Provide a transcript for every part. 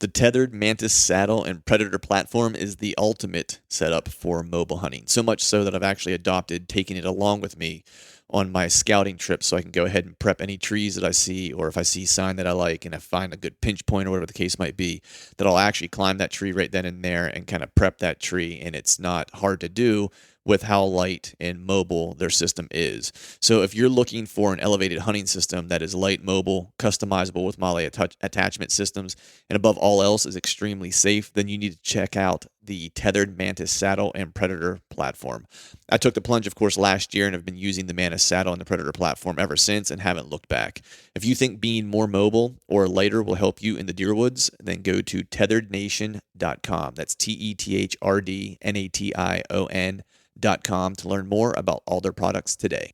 The tethered Mantis saddle and Predator platform is the ultimate setup for mobile hunting. So much so that I've actually adopted taking it along with me on my scouting trips so I can go ahead and prep any trees that I see, or if I see sign that I like and I find a good pinch point or whatever the case might be, that I'll actually climb that tree right then and there and kind of prep that tree. And it's not hard to do with how light and mobile their system is. So if you're looking for an elevated hunting system that is light, mobile, customizable with MOLLE attachment systems, and above all else is extremely safe, then you need to check out the tethered Mantis saddle and Predator platform. I took the plunge, of course, last year and have been using the Mantis saddle and the Predator platform ever since and haven't looked back. If you think being more mobile or lighter will help you in the deer woods, then go to tetherednation.com. That's TETHRDNATION.com to learn more about all their products today.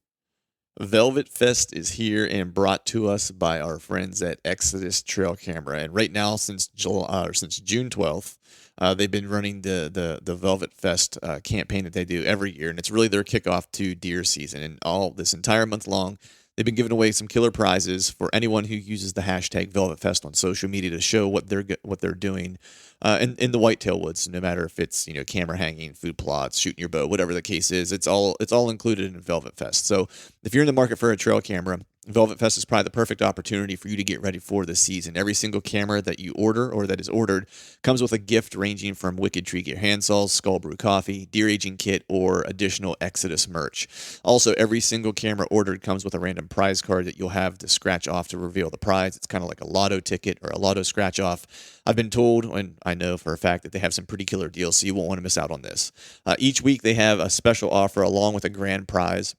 Velvet Fest is here and brought to us by our friends at Exodus Trail Camera. And right now, since June 12th, they've been running the Velvet Fest campaign that they do every year, and it's really their kickoff to deer season. And all this entire month long, they've been giving away some killer prizes for anyone who uses the hashtag VelvetFest on social media to show what they're doing in the whitetail woods. No matter if it's camera hanging, food plots, shooting your bow, whatever the case is, it's all included in Velvet Fest. So if you're in the market for a trail camera, Velvet Fest is probably the perfect opportunity for you to get ready for the season. Every single camera that you order or that is ordered comes with a gift ranging from Wicked Tree Gear handsaws, Skull Brew coffee, deer aging kit, or additional Exodus merch. Also, every single camera ordered comes with a random prize card that you'll have to scratch off to reveal the prize. It's kind of like a lotto ticket or a lotto scratch off. I've been told, and I know for a fact, that they have some pretty killer deals, so you won't want to miss out on this. Each week they have a special offer along with a grand prize.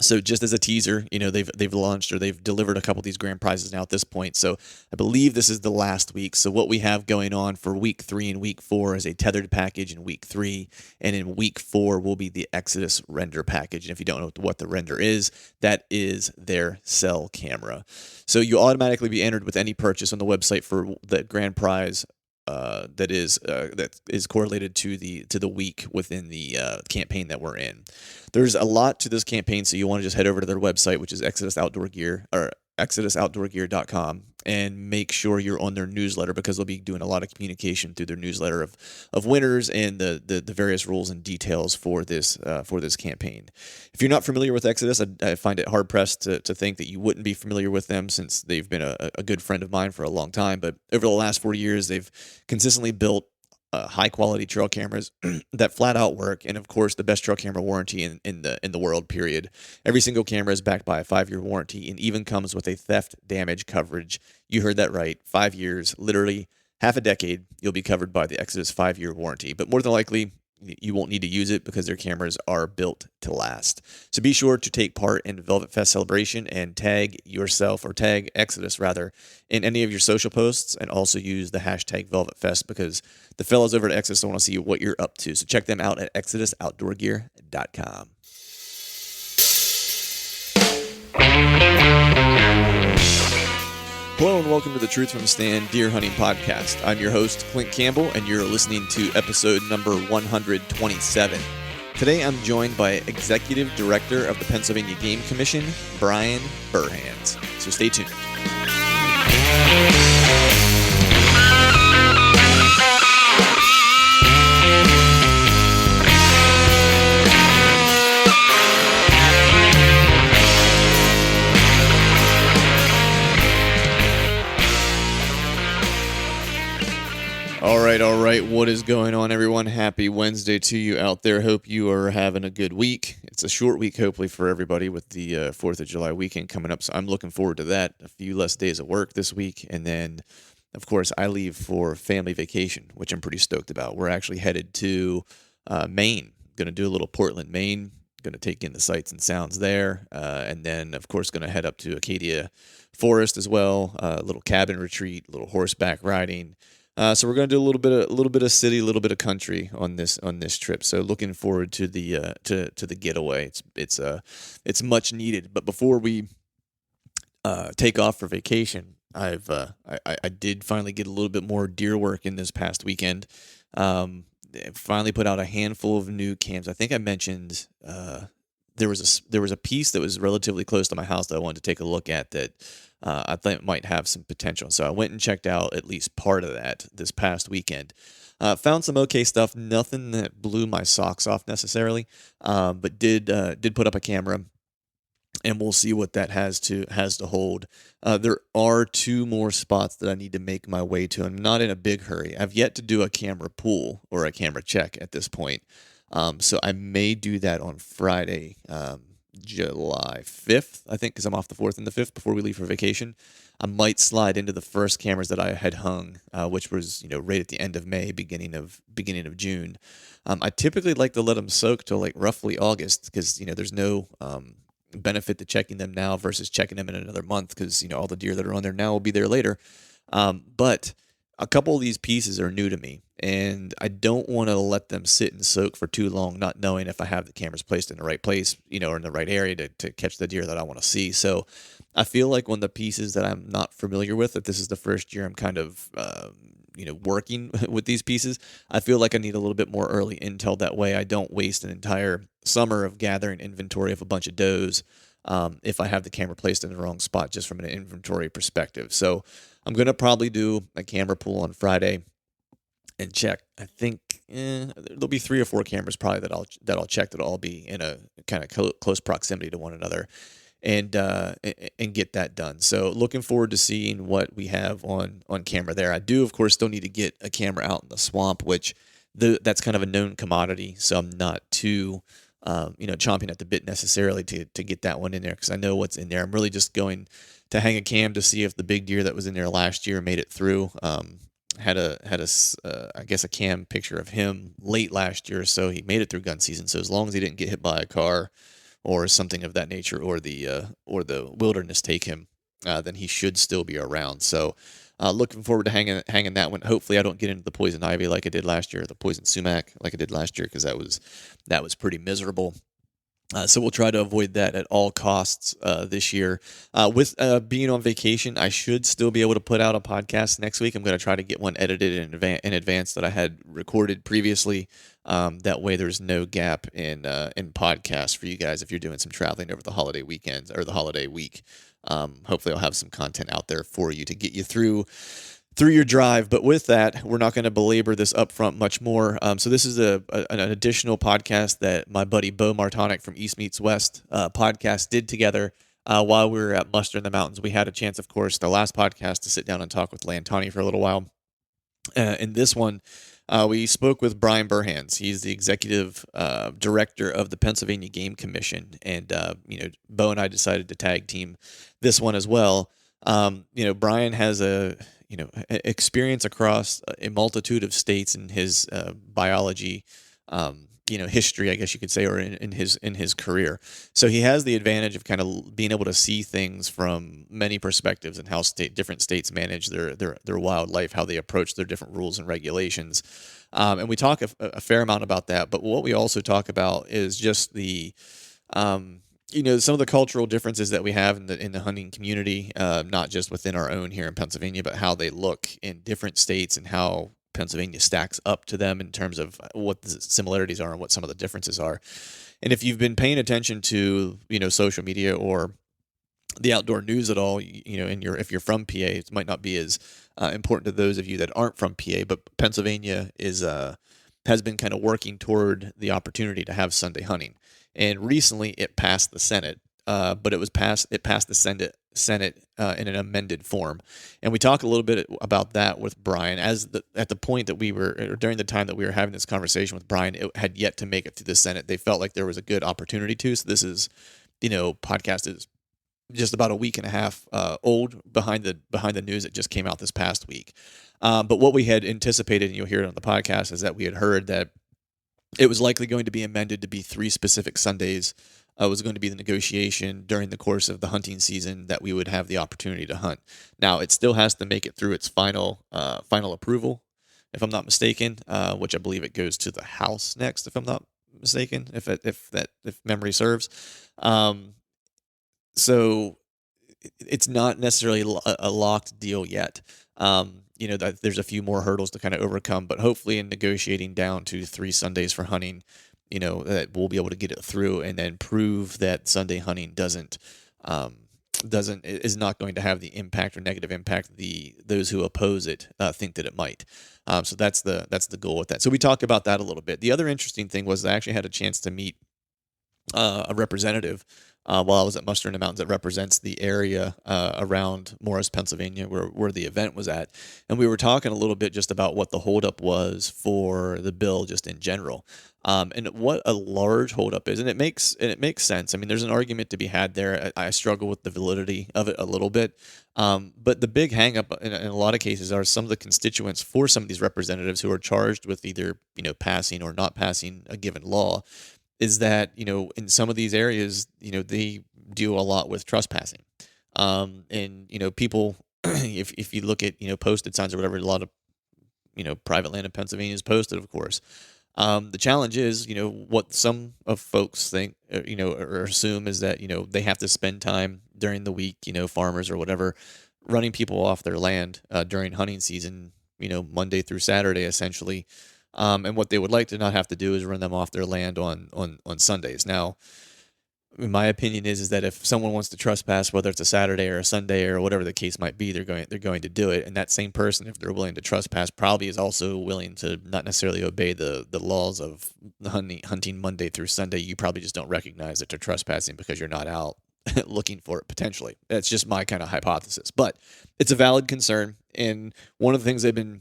So just as a teaser, they've launched or they've delivered a couple of these grand prizes now at this point. So I believe this is the last week. So what we have going on for week 3 and week 4 is a tethered package in week 3. And in week 4 will be the Exodus render package. And if you don't know what the render is, that is their cell camera. So you'll automatically be entered with any purchase on the website for the grand prize that is correlated to the week within the campaign that we're in. There's a lot to this campaign, so you want to just head over to their website, which is Exodus Outdoor Gear or ExodusOutdoorGear.com, and make sure you're on their newsletter because they'll be doing a lot of communication through their newsletter of winners and the various rules and details for this campaign. If you're not familiar with Exodus, I find it hard pressed to think that you wouldn't be familiar with them since they've been a good friend of mine for a long time. But over the last 4 years, they've consistently built high quality trail cameras that flat out work, and of course the best trail camera warranty in the world, period. Every single camera is backed by a 5-year warranty and even comes with a theft damage coverage. You heard that right, 5 years, literally half a decade. You'll be covered by the Exodus 5-year warranty, but more than likely you won't need to use it because their cameras are built to last. So be sure to take part in Velvet Fest celebration and tag yourself, or tag Exodus rather, in any of your social posts, and also use the hashtag Velvet Fest because the fellows over at Exodus want to see what you're up to. So check them out at ExodusOutdoorGear.com. Hello and welcome to the Truth from the Stand Deer Hunting Podcast. I'm your host, Clint Campbell, and you're listening to episode number 127. Today I'm joined by Executive Director of the Pennsylvania Game Commission, Brian Burhans. So stay tuned. All right. What is going on, everyone? Happy Wednesday to you out there. Hope you are having a good week. It's a short week, hopefully, for everybody with the 4th of July weekend coming up. So I'm looking forward to that. A few less days of work this week. And then, of course, I leave for family vacation, which I'm pretty stoked about. We're actually headed to Maine. Going to do a little Portland, Maine. Going to take in the sights and sounds there. And then, of course, going to head up to Acadia Forest as well. A little cabin retreat, a little horseback riding. So we're going to do a little bit of city, a little bit of country on this trip. So looking forward to the to the getaway. It's much needed. But before we take off for vacation, I did finally get a little bit more deer work in this past weekend. Finally put out a handful of new cams. I think I mentioned there was a piece that was relatively close to my house that I wanted to take a look at that I think it might have some potential. So I went and checked out at least part of that this past weekend. Found some okay stuff, nothing that blew my socks off necessarily, but did put up a camera, and we'll see what that has to hold. There are two more spots that I need to make my way to. I'm not in a big hurry. I've yet to do a camera pull or a camera check at this point, so I may do that on Friday, July 5th, I think, because I'm off the 4th and the 5th before we leave for vacation. I might slide into the first cameras that I had hung, which was right at the end of May, beginning of June. I typically like to let them soak till like roughly August because there's no benefit to checking them now versus checking them in another month because all the deer that are on there now will be there later. But a couple of these pieces are new to me, and I don't want to let them sit and soak for too long, not knowing if I have the cameras placed in the right place, or in the right area to catch the deer that I want to see. So I feel like when the pieces that I'm not familiar with, that this is the first year I'm kind of, working with these pieces, I feel like I need a little bit more early intel. That way I don't waste an entire summer of gathering inventory of a bunch of does if I have the camera placed in the wrong spot just from an inventory perspective. So I'm going to probably do a camera pull on Friday and check. I think there'll be 3 or 4 cameras probably that I'll check that'll all be in a kind of close proximity to one another, and get that done. So looking forward to seeing what we have on camera there. I do, of course, still need to get a camera out in the swamp, which that's kind of a known commodity. So I'm not too chomping at the bit necessarily to get that one in there because I know what's in there. I'm really just going to hang a cam to see if the big deer that was in there last year made it through. Had a I guess a cam picture of him late last year, so he made it through gun season. So as long as he didn't get hit by a car or something of that nature, or the wilderness take him, then he should still be around. So looking forward to hanging that one. Hopefully I don't get into the poison ivy like I did last year, or the poison sumac like I did last year, because that was pretty miserable. So we'll try to avoid that at all costs this year. With being on vacation, I should still be able to put out a podcast next week. I'm going to try to get one edited in advance that I had recorded previously. That way there's no gap in podcasts for you guys if you're doing some traveling over the holiday weekends or the holiday week. Hopefully I'll have some content out there for you to get you through your drive. But with that, we're not going to belabor this up front much more. So this is an additional podcast that my buddy Bo Martonic from East Meets West podcast did together while we were at Muster in the Mountains. We had a chance, of course, the last podcast to sit down and talk with Lantani for a little while. In this one, we spoke with Brian Burhans. He's the executive director of the Pennsylvania Game Commission. And, Bo and I decided to tag team this one as well. Brian has experience across a multitude of states in his biology, history, I guess you could say, or in his career. So he has the advantage of kind of being able to see things from many perspectives and how different states manage their wildlife, how they approach their different rules and regulations. And we talk a fair amount about that. But what we also talk about is just the some of the cultural differences that we have in the hunting community, not just within our own here in Pennsylvania, but how they look in different states and how Pennsylvania stacks up to them in terms of what the similarities are and what some of the differences are. And if you've been paying attention to, social media or the outdoor news at all, if you're from PA, it might not be as important to those of you that aren't from PA, but Pennsylvania has been kind of working toward the opportunity to have Sunday hunting. And recently it passed the Senate, but it passed the Senate in an amended form. And we talk a little bit about that with Brian at the point that during the time that we were having this conversation with Brian, it had yet to make it to the Senate. They felt like there was a good opportunity to. So this is, podcast is just about a week and a half old behind the news that just came out this past week. But what we had anticipated, and you'll hear it on the podcast, is that we had heard that it was likely going to be amended to be 3 specific Sundays. Was going to be the negotiation during the course of the hunting season that we would have the opportunity to hunt. Now, it still has to make it through its final approval, if I'm not mistaken, which I believe it goes to the House next, if I'm not mistaken, if memory serves. So it's not necessarily a locked deal yet. There's a few more hurdles to kind of overcome, but hopefully in negotiating down to 3 Sundays for hunting, that we'll be able to get it through and then prove that Sunday hunting doesn't is not going to have the impact or negative impact those who oppose it think that it might. So that's the goal with that. So we talk about that a little bit. The other interesting thing was I actually had a chance to meet a representative while I was at Muster in the Mountains that represents the area around Morris, Pennsylvania, where the event was at. And we were talking a little bit just about what the holdup was for the bill just in general. And what a large holdup is. And it makes sense. I mean, there's an argument to be had there. I struggle with the validity of it a little bit. But the big hangup in a lot of cases are some of the constituents for some of these representatives who are charged with either, passing or not passing a given law, is that, in some of these areas, they do a lot with trespassing. And, people, if you look at, posted signs or whatever, a lot of, private land in Pennsylvania is posted, of course. The challenge is, what some of folks think, or assume is that, they have to spend time during the week, farmers or whatever, running people off their land during hunting season, Monday through Saturday, essentially. And what they would like to not have to do is run them off their land on Sundays. Now, my opinion is that if someone wants to trespass, whether it's a Saturday or a Sunday or whatever the case might be, they're going to do it. And that same person, if they're willing to trespass, probably is also willing to not necessarily obey the laws of hunting Monday through Sunday. You probably just don't recognize that they're trespassing because you're not out looking for it potentially. That's just my kind of hypothesis. But it's a valid concern. And one of the things they've been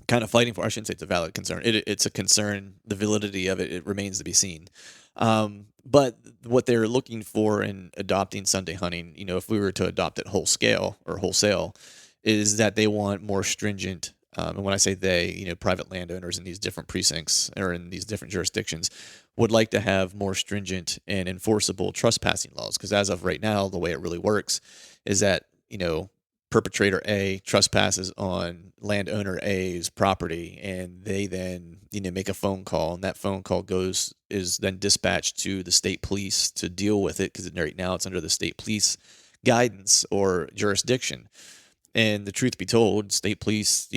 kind of fighting for, I shouldn't say it's a valid concern. It's a concern. The validity of it remains to be seen. But what they're looking for in adopting Sunday hunting, if we were to adopt it wholesale, is that they want more stringent. And when I say they, private landowners in these different precincts or in these different jurisdictions would like to have more stringent and enforceable trespassing laws. Because as of right now, the way it really works is that, perpetrator A trespasses on landowner A's property, and they then make a phone call, and that phone call is then dispatched to the state police to deal with it, because right now it's under the state police guidance or jurisdiction. And the truth be told, state police,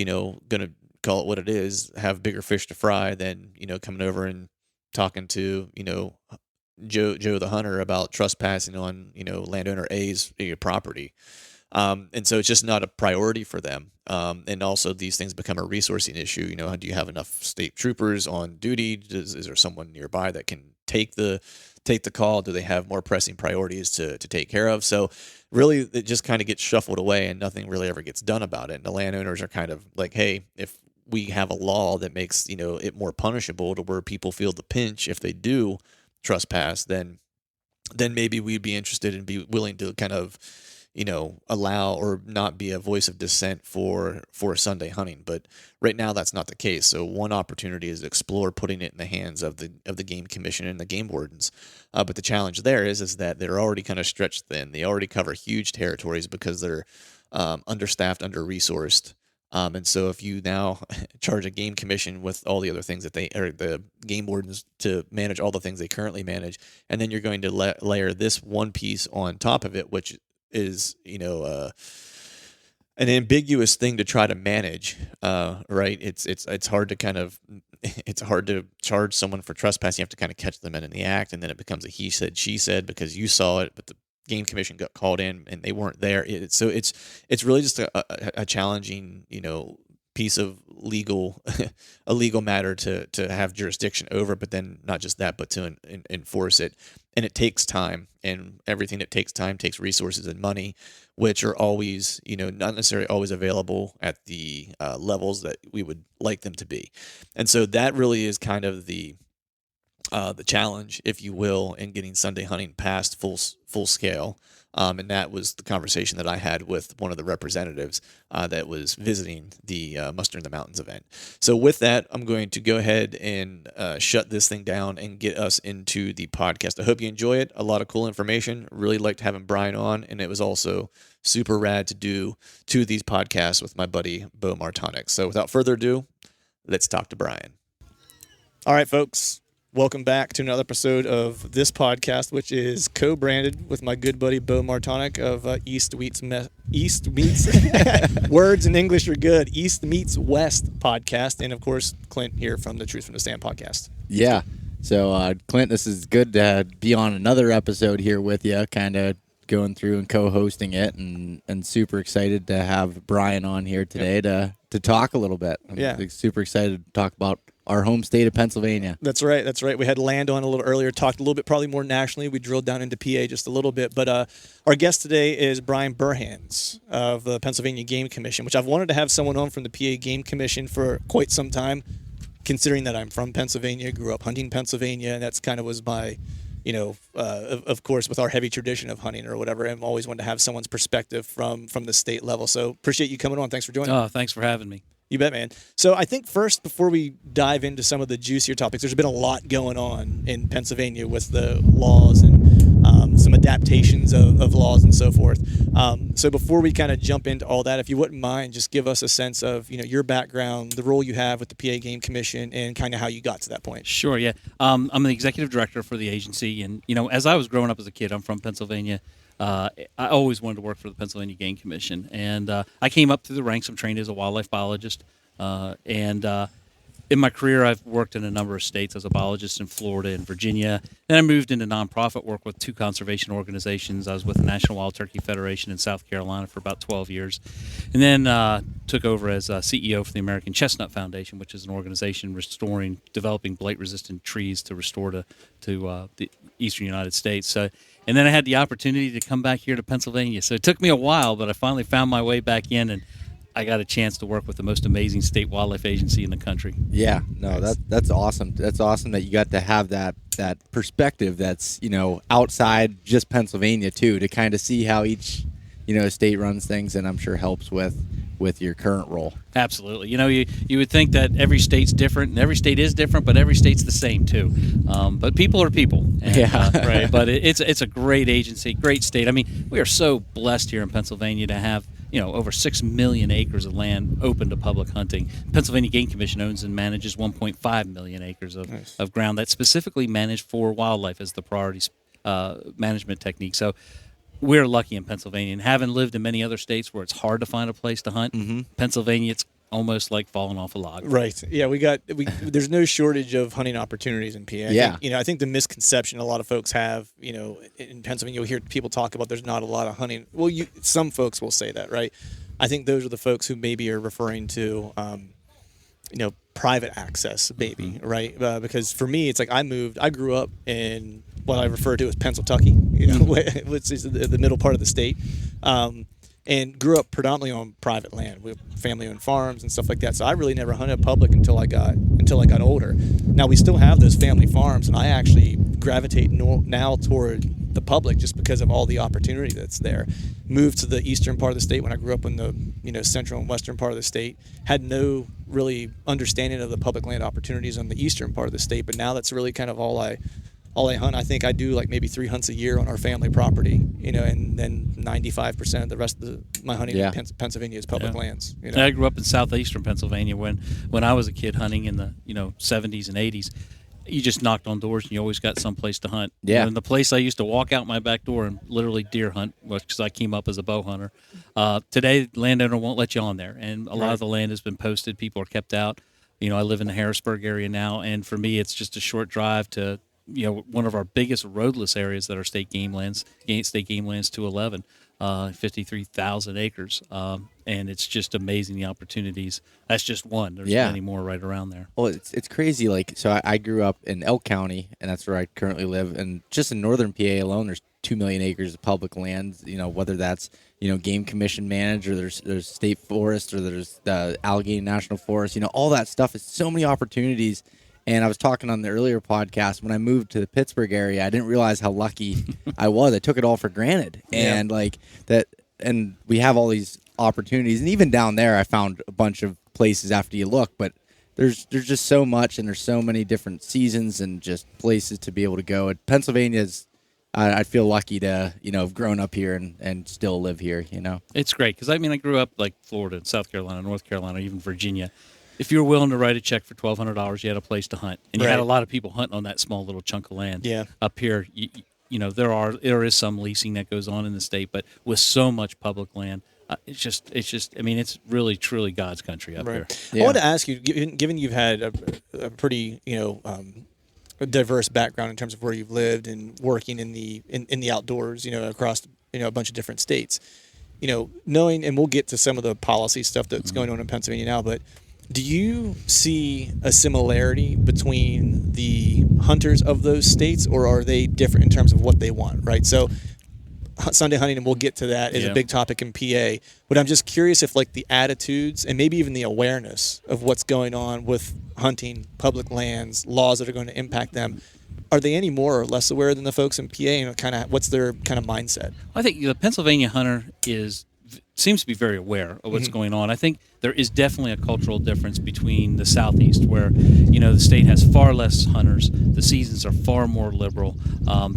gonna call it what it is, have bigger fish to fry than coming over and talking to Joe the hunter about trespassing on landowner A's property. And so it's just not a priority for them. And also these things become a resourcing issue. Do you have enough state troopers on duty? Is there someone nearby that can take the call? Do they have more pressing priorities to take care of? So really it just kind of gets shuffled away and nothing really ever gets done about it. And the landowners are kind of like, hey, if we have a law that makes, it more punishable to where people feel the pinch if they do trespass, then maybe we'd be interested and be willing to kind of, allow or not be a voice of dissent for Sunday hunting. But right now that's not the case. So one opportunity is to explore putting it in the hands of the Game Commission and the game wardens. But the challenge there is that they're already kind of stretched thin. They already cover huge territories because they're understaffed, under-resourced. And so if you now charge a game commission with all the other things that the game wardens to manage all the things they currently manage, and then you're going to layer this one piece on top of it, which is, an ambiguous thing to try to manage, right? It's hard to charge someone for trespassing. You have to kind of catch them in the act, and then it becomes a he said, she said, because you saw it, but the game commission got called in and they weren't there. So it's really just a challenging, piece of a legal matter to have jurisdiction over, but then not just that, but to enforce it. And it takes time, and everything that takes time takes resources and money, which are always, not necessarily always available at the levels that we would like them to be. And so that really is kind of the challenge, if you will, in getting Sunday hunting past full scale. And that was the conversation that I had with one of the representatives that was visiting the Muster in the Mountains event. So with that, I'm going to go ahead and shut this thing down and get us into the podcast. I hope you enjoy it. A lot of cool information. Really liked having Brian on, and it was also super rad to do two of these podcasts with my buddy Bo Martonic. So without further ado, let's talk to Brian. All right, folks. Welcome back to another episode of this podcast, which is co-branded with my good buddy Bo Martonic of East Meets Words in English are good. East Meets West podcast, and of course Clint here from the Truth from the Stand podcast. Yeah. So Clint, this is good to be on another episode here with you. Kind of going through and co-hosting it, and super excited to have Brian on here today to talk a little bit. I'm super excited to talk about our home state of Pennsylvania. That's right. That's right. We had Land on a little earlier, talked a little bit, probably more nationally. We drilled down into PA just a little bit. But our guest today is Brian Burhans of the Pennsylvania Game Commission, which I've wanted to have someone on from the PA Game Commission for quite some time, considering that I'm from Pennsylvania, grew up hunting Pennsylvania, and that's kind of was my, of course, with our heavy tradition of hunting or whatever, I've always wanted to have someone's perspective from the state level. So appreciate you coming on. Thanks for joining. Oh, thanks for having me. You bet, man. So I think first, before we dive into some of the juicier topics, there's been a lot going on in Pennsylvania with the laws and some adaptations of laws and so forth. So before we kind of jump into all that, if you wouldn't mind, just give us a sense of your background, the role you have with the PA Game Commission, and kind of how you got to that point. Sure, yeah. I'm the executive director for the agency, and as I was growing up as a kid, I'm from Pennsylvania. I always wanted to work for the Pennsylvania Game Commission, and I came up through the ranks. I'm trained as a wildlife biologist, and in my career, I've worked in a number of states as a biologist in Florida and Virginia. Then I moved into nonprofit work with 2 conservation organizations. I was with the National Wild Turkey Federation in South Carolina for about 12 years, and then took over as CEO for the American Chestnut Foundation, which is an organization developing blight-resistant trees to restore to the eastern United States. So, and then I had the opportunity to come back here to Pennsylvania. So it took me a while, but I finally found my way back in, and I got a chance to work with the most amazing state wildlife agency in the country. Yeah, no, that's awesome. That's awesome that you got to have that perspective that's, outside just Pennsylvania too, to kind of see how each, state runs things, and I'm sure helps with your current role. Absolutely. You would think that every state's different, and every state is different, but every state's the same too. But people are people. And, yeah. Right. But it's a great agency, great state. I mean, we are so blessed here in Pennsylvania to have over 6 million acres of land open to public hunting. Pennsylvania Game Commission owns and manages 1.5 million acres of ground that's specifically managed for wildlife as the priority management technique. So we're lucky in Pennsylvania. And having lived in many other states where it's hard to find a place to hunt, Pennsylvania, it's almost like falling off a log. Right. Yeah, there's no shortage of hunting opportunities in PA. I think the misconception a lot of folks have, in Pennsylvania, you'll hear people talk about there's not a lot of hunting. Well, some folks will say that, right? I think those are the folks who maybe are referring to, private access, maybe, right? Because for me, it's like I grew up in what I refer to as Pennsylvania, which is the middle part of the state. And grew up predominantly on private land. We have family-owned farms and stuff like that. So I really never hunted public until I got older. Now we still have those family farms, and I actually gravitate now toward the public just because of all the opportunity that's there. Moved to the eastern part of the state when I grew up in the central and western part of the state. Had no really understanding of the public land opportunities on the eastern part of the state, but now that's really kind of all I hunt. I think I do like maybe 3 hunts a year on our family property, and then 95% of the rest of my hunting in Pennsylvania is public lands. I grew up in southeastern Pennsylvania when I was a kid hunting in the 70s and 80s. You just knocked on doors and you always got some place to hunt. Yeah. And the place I used to walk out my back door and literally deer hunt because I came up as a bow hunter. Today, the landowner won't let you on there, and a lot of the land has been posted. People are kept out. I live in the Harrisburg area now, and for me, it's just a short drive to one of our biggest roadless areas that are state game lands 211, 53,000 acres. And it's just amazing the opportunities. That's just one. There's many more right around there. Well, it's crazy. So I grew up in Elk County, and that's where I currently live. And just in northern PA alone, there's 2 million acres of public land, whether that's, Game Commission managed, or there's state forest, or there's the Allegheny National Forest, all that stuff. It's so many opportunities. And I was talking on the earlier podcast, when I moved to the Pittsburgh area, I didn't realize how lucky I was. I took it all for granted. And and we have all these opportunities. And even down there, I found a bunch of places after you look, but there's just so much, and there's so many different seasons and just places to be able to go. And Pennsylvania's, I feel lucky to, have grown up here and still live here, It's great because, I grew up like Florida, South Carolina, North Carolina, even Virginia. If you were willing to write a check for $1,200, you had a place to hunt, and you had a lot of people hunting on that small little chunk of land. Yeah. Up here, there is some leasing that goes on in the state, but with so much public land, it's really truly God's country up here. I wanted to ask you, given you've had a pretty a diverse background in terms of where you've lived and working in the outdoors, across a bunch of different states. Knowing, and we'll get to some of the policy stuff that's going on in Pennsylvania now, but do you see a similarity between the hunters of those states, or are they different in terms of what they want, right? So Sunday hunting, and we'll get to that, is a big topic in PA. But I'm just curious if, like, the attitudes and maybe even the awareness of what's going on with hunting, public lands, laws that are going to impact them, are they any more or less aware than the folks in PA? And kind of what's their kind of mindset? I think the Pennsylvania hunter seems to be very aware of what's going on. I think there is definitely a cultural difference between the Southeast, where the state has far less hunters, the seasons are far more liberal.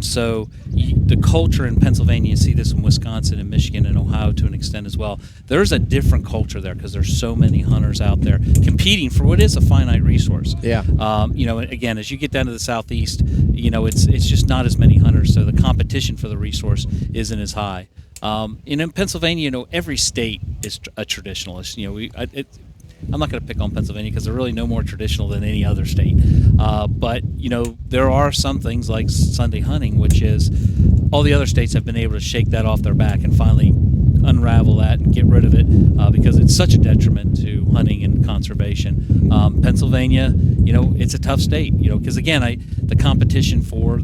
So the culture in Pennsylvania, you see this in Wisconsin and Michigan and Ohio to an extent as well. There's a different culture there because there's so many hunters out there competing for what is a finite resource. Yeah. Again, as you get down to the Southeast, it's just not as many hunters, so the competition for the resource isn't as high. And in Pennsylvania, every state is a traditionalist. I'm not going to pick on Pennsylvania because they're really no more traditional than any other state. But there are some things like Sunday hunting, which is all the other states have been able to shake that off their back and finally unravel that and get rid of it because it's such a detriment to hunting and conservation. Pennsylvania, it's a tough state, because again, the competition for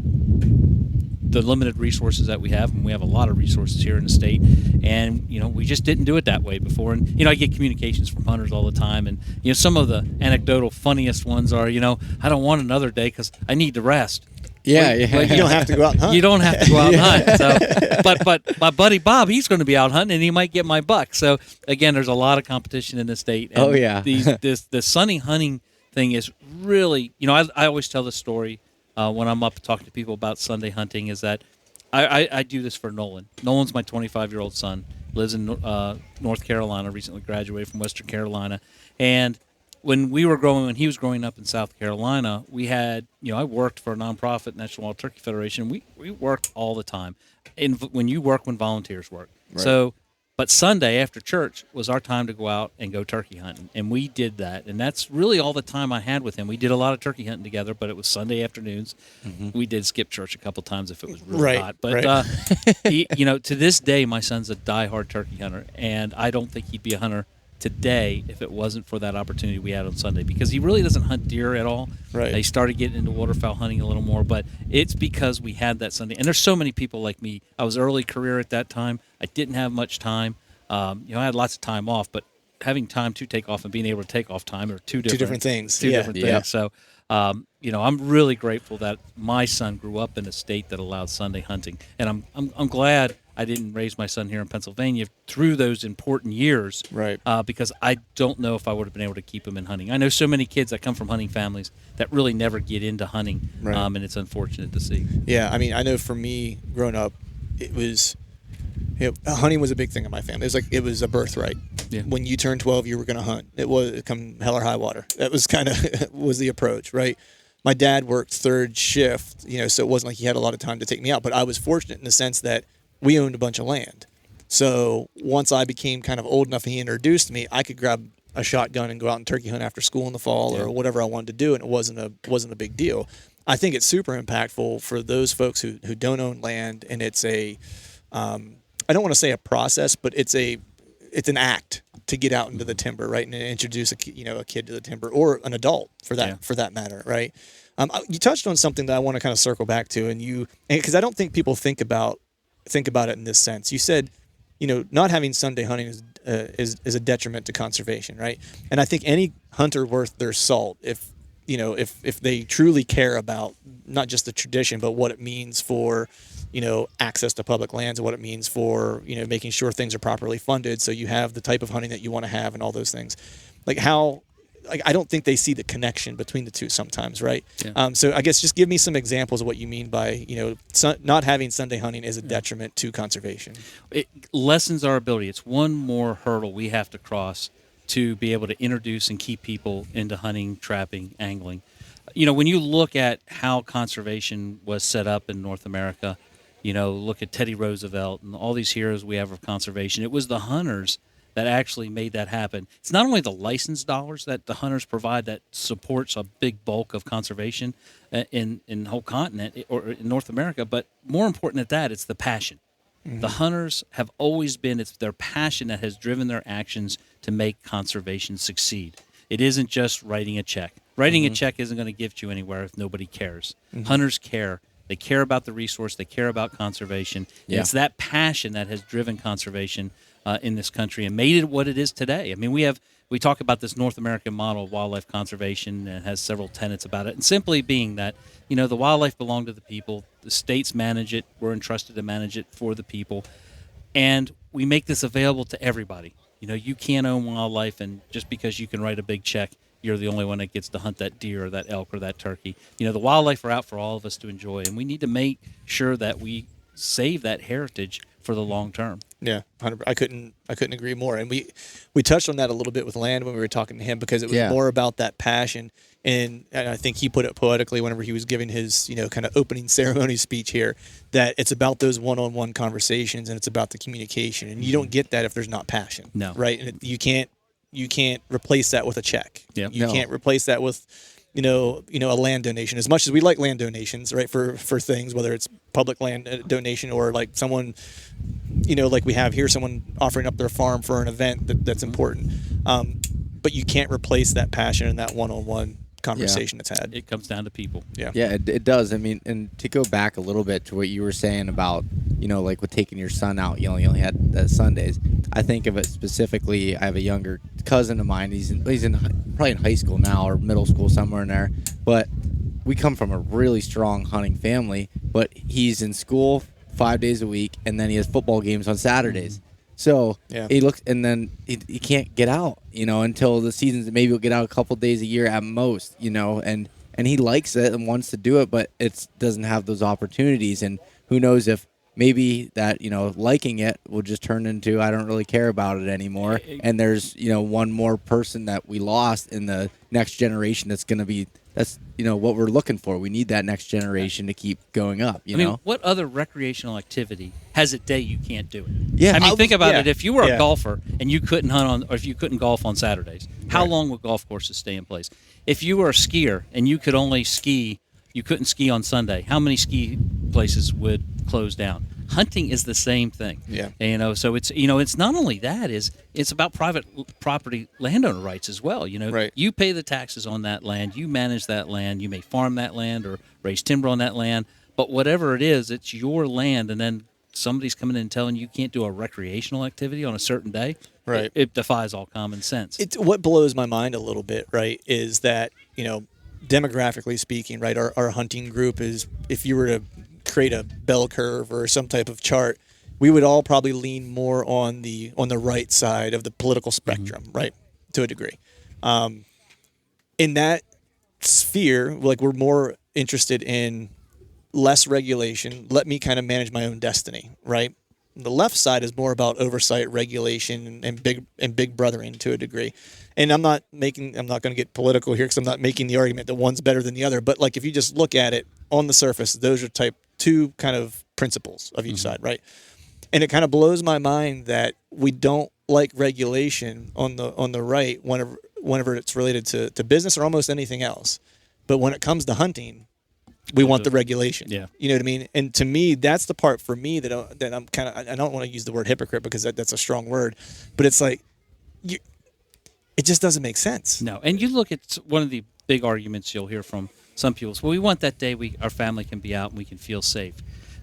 the limited resources that we have, and we have a lot of resources here in the state, and we just didn't do it that way before. And I get communications from hunters all the time, and some of the anecdotal funniest ones are, I don't want another day because I need to rest. Yeah, Well, you don't have to go out and hunt. You don't have to go out and hunt. So, but my buddy Bob, he's going to be out hunting, and he might get my buck. So again, there's a lot of competition in the state. And the Sunday hunting thing is really, I always tell the story. When I'm up talking to people about Sunday hunting, is that I do this for Nolan. Nolan's my 25-year-old son, lives in North Carolina, recently graduated from Western Carolina. And when he was growing up in South Carolina, we had, I worked for a nonprofit, National Wild Turkey Federation. We worked all the time. And when you work, when volunteers work. Right. So, but Sunday after church was our time to go out and go turkey hunting, and we did that. And that's really all the time I had with him. We did a lot of turkey hunting together, but it was Sunday afternoons. Mm-hmm. We did skip church a couple times if it was really hot. But to this day, my son's a diehard turkey hunter, and I don't think he'd be a hunter today if it wasn't for that opportunity we had on Sunday, because he really doesn't hunt deer at all. Right. He started getting into waterfowl hunting a little more, but it's because we had that Sunday. And there's so many people like me. I was early career at that time. I didn't have much time. I had lots of time off, but having time to take off and being able to take off time are two different things. Two different things. So, I'm really grateful that my son grew up in a state that allowed Sunday hunting, and I'm glad I didn't raise my son here in Pennsylvania through those important years, right? Because I don't know if I would have been able to keep him in hunting. I know so many kids that come from hunting families that really never get into hunting, right. And it's unfortunate to see. Yeah, I know for me growing up, it was. Hunting was a big thing in my family. It was a birthright. Yeah. When you turned 12, you were going to hunt. It was come hell or high water. That was kind of was the approach, right? My dad worked third shift, so it wasn't like he had a lot of time to take me out. But I was fortunate in the sense that we owned a bunch of land. So once I became kind of old enough and he introduced me, I could grab a shotgun and go out and turkey hunt after school in the fall or whatever I wanted to do, and it wasn't a big deal. I think it's super impactful for those folks who don't own land, and it's a I don't want to say a process, but it's an act to get out into the timber, right, and introduce a kid to the timber, or an adult for that matter, right? You touched on something that I want to kind of circle back to, and because I don't think people think about it in this sense. You said, not having Sunday hunting is a detriment to conservation, right? And I think any hunter worth their salt, if they truly care about not just the tradition, but what it means for access to public lands, and what it means for making sure things are properly funded, so you have the type of hunting that you want to have and all those things. I don't think they see the connection between the two sometimes, right? Yeah. So I guess just give me some examples of what you mean by not having Sunday hunting is a detriment to conservation. It lessens our ability. It's one more hurdle we have to cross to be able to introduce and keep people into hunting, trapping, angling. When you look at how conservation was set up in North America, look at Teddy Roosevelt and all these heroes we have of conservation. It was the hunters that actually made that happen. It's not only the license dollars that the hunters provide that supports a big bulk of conservation in the whole continent or in North America, but more important than that, it's the passion. The hunters have always been, it's their passion that has driven their actions to make conservation succeed. It isn't just writing a check. Writing a check isn't going to get you anywhere if nobody cares. Hunters care. They care about the resource. They care about conservation. Yeah. It's that passion that has driven conservation in this country and made it what it is today. I mean, we talk about this North American model of wildlife conservation, and it has several tenets about it. And simply being that, the wildlife belong to the people. The states manage it. We're entrusted to manage it for the people. And we make this available to everybody. You can't own wildlife, and just because you can write a big check, you're the only one that gets to hunt that deer or that elk or that turkey. The wildlife are out for all of us to enjoy, and we need to make sure that we save that heritage for the long term. Yeah, 100%. I couldn't agree more. And we touched on that a little bit with Land when we were talking to him, because it was more about that passion. And I think he put it poetically whenever he was giving his, kind of opening ceremony speech here, that it's about those one-on-one conversations and it's about the communication. And you don't get that if there's not passion. No. Right? And you can't replace that with a check. Yeah. You can't replace that with a land donation. As much as we like land donations, right, for things, whether it's public land donation or like someone, like we have here, someone offering up their farm for an event that's important. But you can't replace that passion and that one-on-one conversation that's had. It comes down to people. Yeah. Yeah, it does. I mean, and to go back a little bit to what you were saying about, like with taking your son out, you only had Sundays. I think of it specifically. I have a younger cousin of mine. He's probably in high school now or middle school, somewhere in there. But we come from a really strong hunting family. But he's in school 5 days a week, and then he has football games on Saturdays. So he looks, and then he can't get out, until the seasons. Maybe he'll get out a couple days a year at most, and he likes it and wants to do it, but it doesn't have those opportunities. And who knows if maybe that, liking it will just turn into, I don't really care about it anymore. And there's, one more person that we lost in the next generation that's going to be, that's, what we're looking for. We need that next generation to keep going up, I mean, what other recreational activity has a day you can't do it? Yeah. I mean, think about it. If you were a golfer and you couldn't or if you couldn't golf on Saturdays, how long would golf courses stay in place? If you were a skier and you could only ski, you couldn't ski on Sunday, how many ski places would close down? Hunting is the same thing. Yeah. So it's, it's not only that, it's about private property landowner rights as well. Right. You pay the taxes on that land, you manage that land, you may farm that land or raise timber on that land, but whatever it is, it's your land, and then somebody's coming in and telling you can't do a recreational activity on a certain day. Right. It defies all common sense. What blows my mind a little bit, right, is that, demographically speaking, right, our hunting group is, if you were to create a bell curve or some type of chart, we would all probably lean more on the right side of the political spectrum, right, to a degree. In that sphere, like, we're more interested in less regulation. Let me kind of manage my own destiny, right? The left side is more about oversight, regulation, and big brothering to a degree. And I'm not going to get political here because I'm not making the argument that one's better than the other. But like, if you just look at it on the surface, those are type two kind of principles of each side, right? And it kind of blows my mind that we don't like regulation on the right whenever it's related to business or almost anything else. But when it comes to hunting, we want the regulation. Yeah. You know what I mean? And to me, that's the part for me that I'm kind of, I don't want to use the word hypocrite because that's a strong word, but it's like, it just doesn't make sense. No. And you look at one of the big arguments you'll hear from some people is, well, we want that day our family can be out and we can feel safe.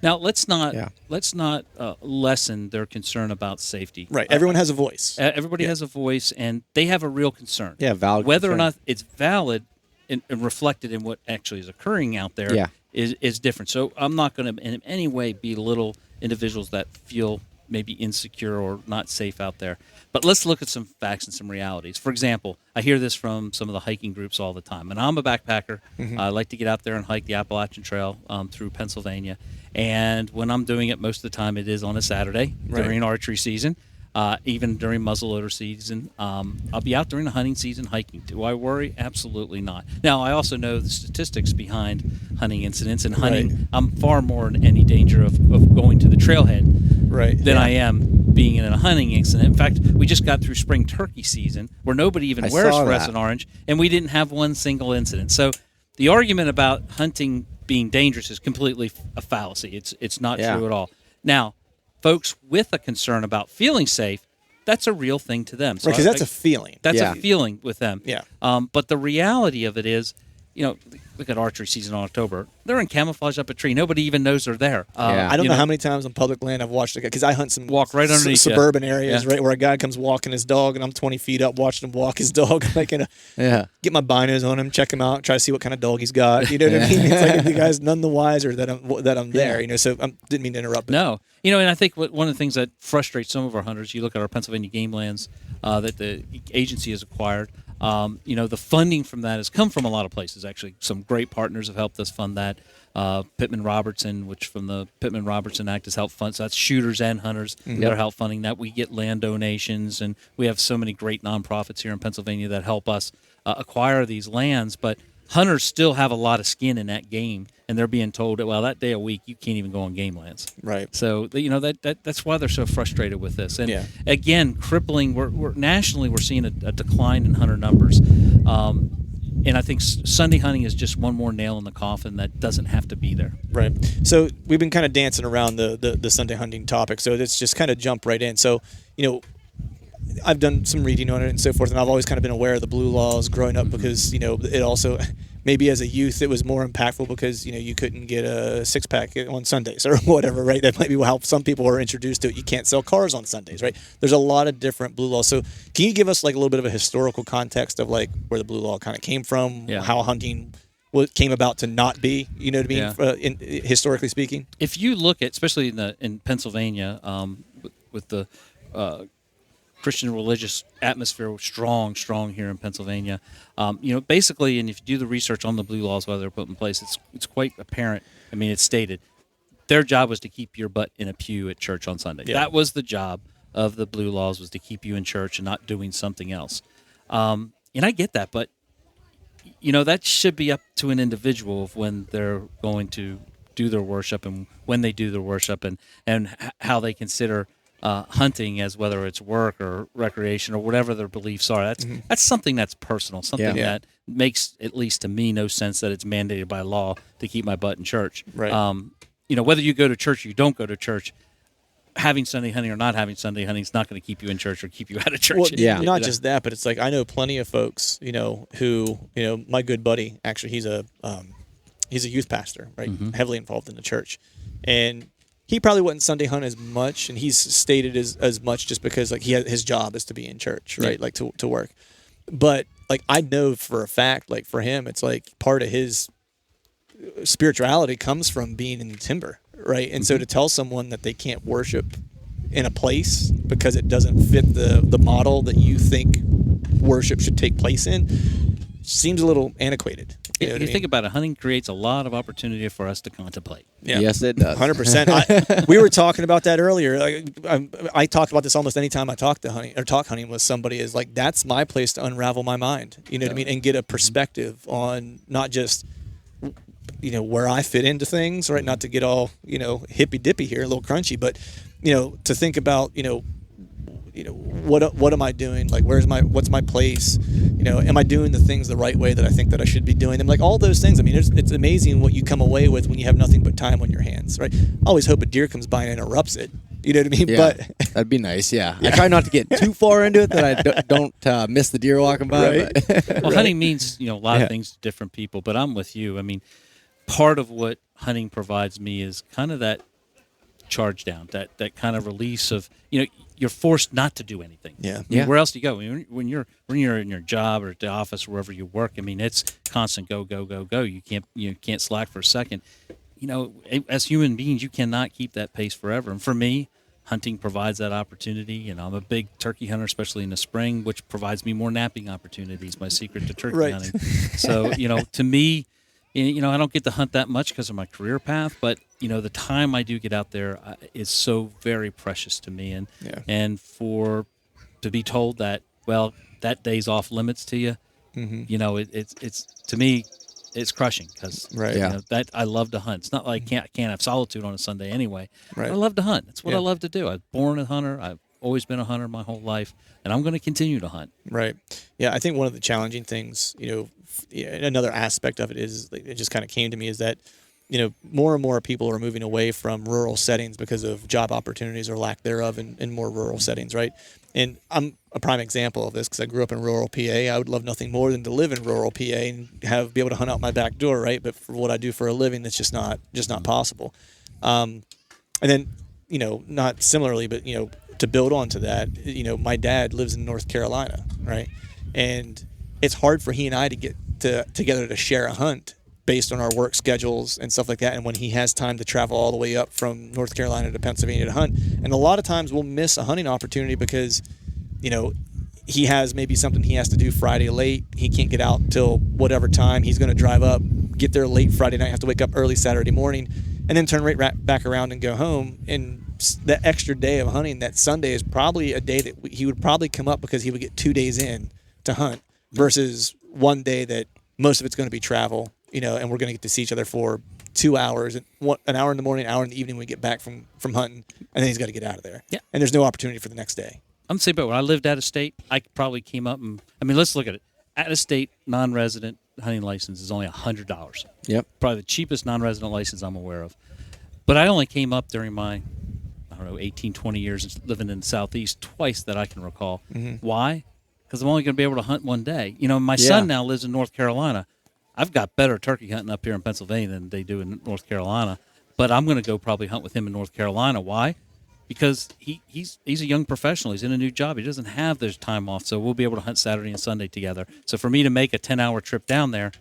Now, let's not lessen their concern about safety. Right. Everyone has a voice. Everybody has a voice, and they have a real concern. Yeah, valid Whether concern. or not it's valid and reflected in what actually is occurring out there is different. So I'm not going to in any way belittle individuals that feel maybe insecure or not safe out there. But let's look at some facts and some realities. For example, I hear this from some of the hiking groups all the time. And I'm a backpacker. I like to get out there and hike the Appalachian Trail through Pennsylvania. And when I'm doing it, most of the time it is on a Saturday during archery season. Even during muzzleloader season. I'll be out during the hunting season hiking. Do I worry? Absolutely not. Now, I also know the statistics behind hunting incidents. And hunting, I'm far more in any danger of going to the trailhead than I am being in a hunting incident. In fact, we just got through spring turkey season where nobody even wears fluorescent orange, and we didn't have one single incident. So the argument about hunting being dangerous is completely a fallacy. It's not true at all. Now, folks with a concern about feeling safe, that's a real thing to them. So Right, because that's a feeling. That's Yeah. a feeling with them. Yeah. But the reality of it is, look at archery season in October. They're in camouflage up a tree. Nobody even knows they're there. Yeah. I don't know how many times on public land I've watched a guy, because I hunt some Walk right underneath you. suburban areas, Yeah. right, where a guy comes walking his dog, and I'm 20 feet up watching him walk his dog. Like, Yeah. get my binos on him, check him out, try to see what kind of dog he's got. You know what I mean? It's like the guy's none the wiser that I'm there. So I didn't mean to interrupt. But No. And I think one of the things that frustrates some of our hunters, you look at our Pennsylvania game lands that the agency has acquired, the funding from that has come from a lot of places, actually. Some great partners have helped us fund that. Pittman Robertson, which from the Pittman Robertson Act has helped fund. So that's shooters and hunters that are help funding that. We get land donations, and we have so many great nonprofits here in Pennsylvania that help us acquire these lands. But hunters still have a lot of skin in that game, and they're being told that, well, that day a week you can't even go on game lands. Right. So that's why they're so frustrated with this. And Yeah. again, crippling. We're nationally we're seeing a decline in hunter numbers. And I think Sunday hunting is just one more nail in the coffin that doesn't have to be there. Right. So we've been kind of dancing around the Sunday hunting topic. So let's just kind of jump right in. So, I've done some reading on it and so forth, and I've always kind of been aware of the blue laws growing up because, it also, maybe as a youth, it was more impactful because, you couldn't get a six-pack on Sundays or whatever, right? That might be how some people were introduced to it. You can't sell cars on Sundays, right? There's a lot of different blue laws. So can you give us like a little bit of a historical context of like where the blue law kind of came from, how hunting came about to not be, you know what I mean, historically speaking? If you look at, especially in Pennsylvania, with the Christian religious atmosphere strong here in Pennsylvania. Basically, and if you do the research on the blue laws, whether they're put in place, it's quite apparent. I mean, it's stated their job was to keep your butt in a pew at church on Sunday. Yeah. That was the job of the blue laws, was to keep you in church and not doing something else. And I get that, but that should be up to an individual of when they're going to do their worship and when they do their worship and how they consider hunting as whether it's work or recreation or whatever their beliefs are. That's something that's personal, something that makes, at least to me, no sense that it's mandated by law to keep my butt in church. Right. Whether you go to church or you don't go to church, having Sunday hunting or not having Sunday hunting is not going to keep you in church or keep you out of church. Well, not just that, but it's like I know plenty of folks, who, my good buddy, actually, he's a youth pastor, right? Heavily involved in the church. And he probably wouldn't Sunday hunt as much, and he's stated as much just because like his job is to be in church, right? Like to work. But like I know for a fact, like for him, it's like part of his spirituality comes from being in the timber, right? And so to tell someone that they can't worship in a place because it doesn't fit the model that you think worship should take place in seems a little antiquated. You think about it, hunting creates a lot of opportunity for us to contemplate. Yeah. Yes, it does. 100%. We were talking about that earlier. I talked about this almost any time I talk hunting with somebody. Is like that's my place to unravel my mind. You know what I mean, and get a perspective on not just where I fit into things. Right, not to get all hippy dippy here, a little crunchy, but to think about what am I doing? Like, what's my place? Am I doing the things the right way that I think that I should be doing them? Like all those things. I mean, it's amazing what you come away with when you have nothing but time on your hands, right? I always hope a deer comes by and interrupts it. You know what I mean? Yeah, But that'd be nice. Yeah. I try not to get too far into it that I don't miss the deer walking by. Right. But Well, hunting means a lot of things to different people, but I'm with you. I mean, part of what hunting provides me is kind of that charge down, that kind of release of you're forced not to do anything. Yeah. I mean, where else do you go? When you're in your job or at the office, wherever you work, I mean, it's constant go. You can't slack for a second. As human beings, you cannot keep that pace forever. And for me, hunting provides that opportunity. I'm a big turkey hunter, especially in the spring, which provides me more napping opportunities. My secret to turkey hunting. So to me, I don't get to hunt that much because of my career path, but the time I do get out there is so very precious to me, and to be told that that day's off limits to you, it's to me it's crushing because that I love to hunt. It's not like I can't have solitude on a Sunday anyway. Right. I love to hunt. It's what I love to do. I was born a hunter. I've always been a hunter my whole life, and I'm going to continue to hunt. Right. Yeah, I think one of the challenging things, another aspect of it is, it just kind of came to me, is that, more and more people are moving away from rural settings because of job opportunities or lack thereof in more rural settings, right? And I'm a prime example of this because I grew up in rural PA. I would love nothing more than to live in rural PA and be able to hunt out my back door, right? But for what I do for a living, that's just not possible. And then, not similarly, but to build on to that, my dad lives in North Carolina, right? And it's hard for he and I to get together to share a hunt based on our work schedules and stuff like that. And when he has time to travel all the way up from North Carolina to Pennsylvania to hunt, and a lot of times we'll miss a hunting opportunity because, he has maybe something he has to do Friday late. He can't get out till whatever time. He's going to drive up, get there late Friday night, have to wake up early Saturday morning, and then turn right back around and go home. And that extra day of hunting, that Sunday, is probably a day that he would probably come up because he would get 2 days in to hunt versus one day that most of it's going to be travel, and we're going to get to see each other for 2 hours, an hour in the morning, an hour in the evening when we get back from hunting, and then he's got to get out of there. Yeah. And there's no opportunity for the next day. I'm saying, but when I lived out of state, I probably came up and, let's look at it. Out of state non-resident hunting license is only $100. Yep. Probably the cheapest non-resident license I'm aware of. But I only came up during my, 18, 20 years living in the Southeast twice that I can recall. Mm-hmm. Why? Because I'm only going to be able to hunt one day. My son now lives in North Carolina. I've got better turkey hunting up here in Pennsylvania than they do in North Carolina. But I'm going to go probably hunt with him in North Carolina. Why? Because he's a young professional. He's in a new job. He doesn't have those time off, so we'll be able to hunt Saturday and Sunday together. So for me to make a 10-hour trip down there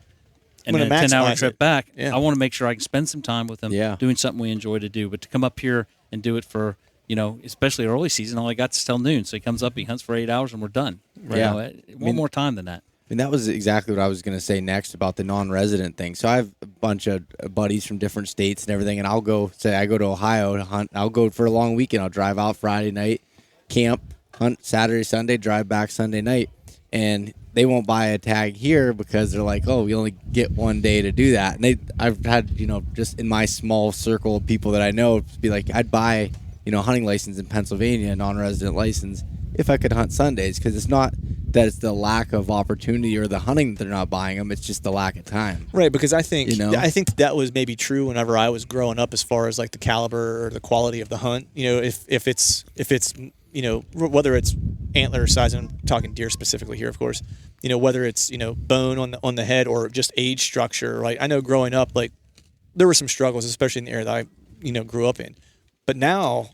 and then a 10-hour trip back, I want to make sure I can spend some time with him doing something we enjoy to do. But to come up here and do it for, especially early season, all I got is till noon. So he comes up, he hunts for 8 hours, and we're done. Right? Yeah. One more time than that. And that was exactly what I was going to say next about the non-resident thing. So I have a bunch of buddies from different states and everything, and I go to Ohio to hunt. I'll go for a long weekend. I'll drive out Friday night, camp, hunt Saturday, Sunday, drive back Sunday night. And they won't buy a tag here because they're like, oh, we only get one day to do that. And I've had, just in my small circle of people that I know, be like, I'd buy, a hunting license in Pennsylvania, a non-resident license, if I could hunt Sundays, because it's not that it's the lack of opportunity or the hunting that they're not buying them. It's just the lack of time. Right, because I think that was maybe true whenever I was growing up, as far as like the caliber or the quality of the hunt. If it's whether it's antler size, and I'm talking deer specifically here, of course. Whether it's bone on the head or just age structure. Right, I know growing up, like there were some struggles, especially in the area that I grew up in. But now,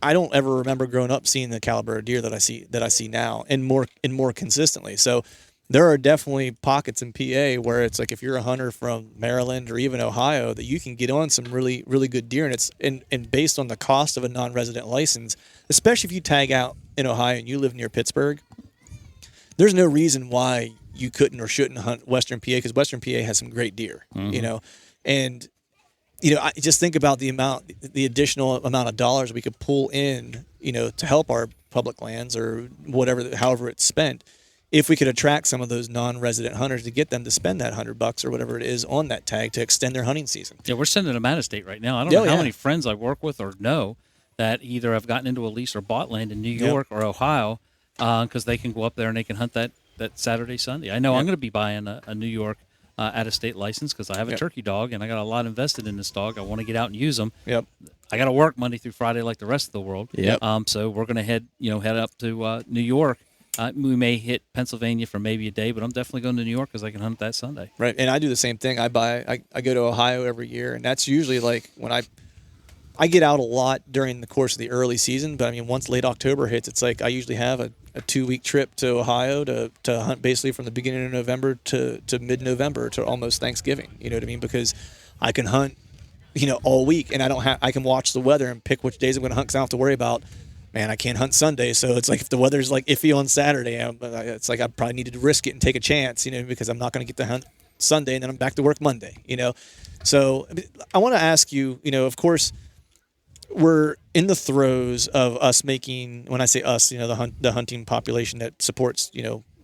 I don't ever remember growing up seeing the caliber of deer that I see now, and more consistently. So there are definitely pockets in PA where it's like if you're a hunter from Maryland or even Ohio, that you can get on some really, really good deer, and it's and based on the cost of a non-resident license, especially if you tag out in Ohio and you live near Pittsburgh, there's no reason why you couldn't or shouldn't hunt Western PA, because Western PA has some great deer, and I just think about the additional amount of dollars we could pull in, to help our public lands or however it's spent, if we could attract some of those non-resident hunters to get them to spend that $100 or whatever it is on that tag to extend their hunting season. Yeah, we're sending them out of state right now. I don't know how many friends I work with or know that either have gotten into a lease or bought land in New York or Ohio, because they can go up there and they can hunt that Saturday, Sunday. I know I'm going to be buying a New York out-of-state license because I have a turkey dog, and I got a lot invested in this dog. I want to get out and use them. Yep. I got to work Monday through Friday like the rest of the world. Yep. So we're going to head up to New York. We may hit Pennsylvania for maybe a day, but I'm definitely going to New York because I can hunt that Sunday. Right, and I do the same thing. I go to Ohio every year, and that's usually like when I get out a lot during the course of the early season. But I mean, once late October hits, it's like I usually have a 2-week trip to Ohio to hunt basically from the beginning of November to mid-November to almost Thanksgiving. You know what I mean? Because I can hunt, all week, and I can watch the weather and pick which days I'm going to hunt, because I don't have to worry about, man, I can't hunt Sunday. So it's like if the weather's like iffy on Saturday, it's like I probably needed to risk it and take a chance, because I'm not going to get to hunt Sunday and then I'm back to work Monday, So I want to ask you, of course, we're in the throes of us making, when I say us, the hunting population that supports,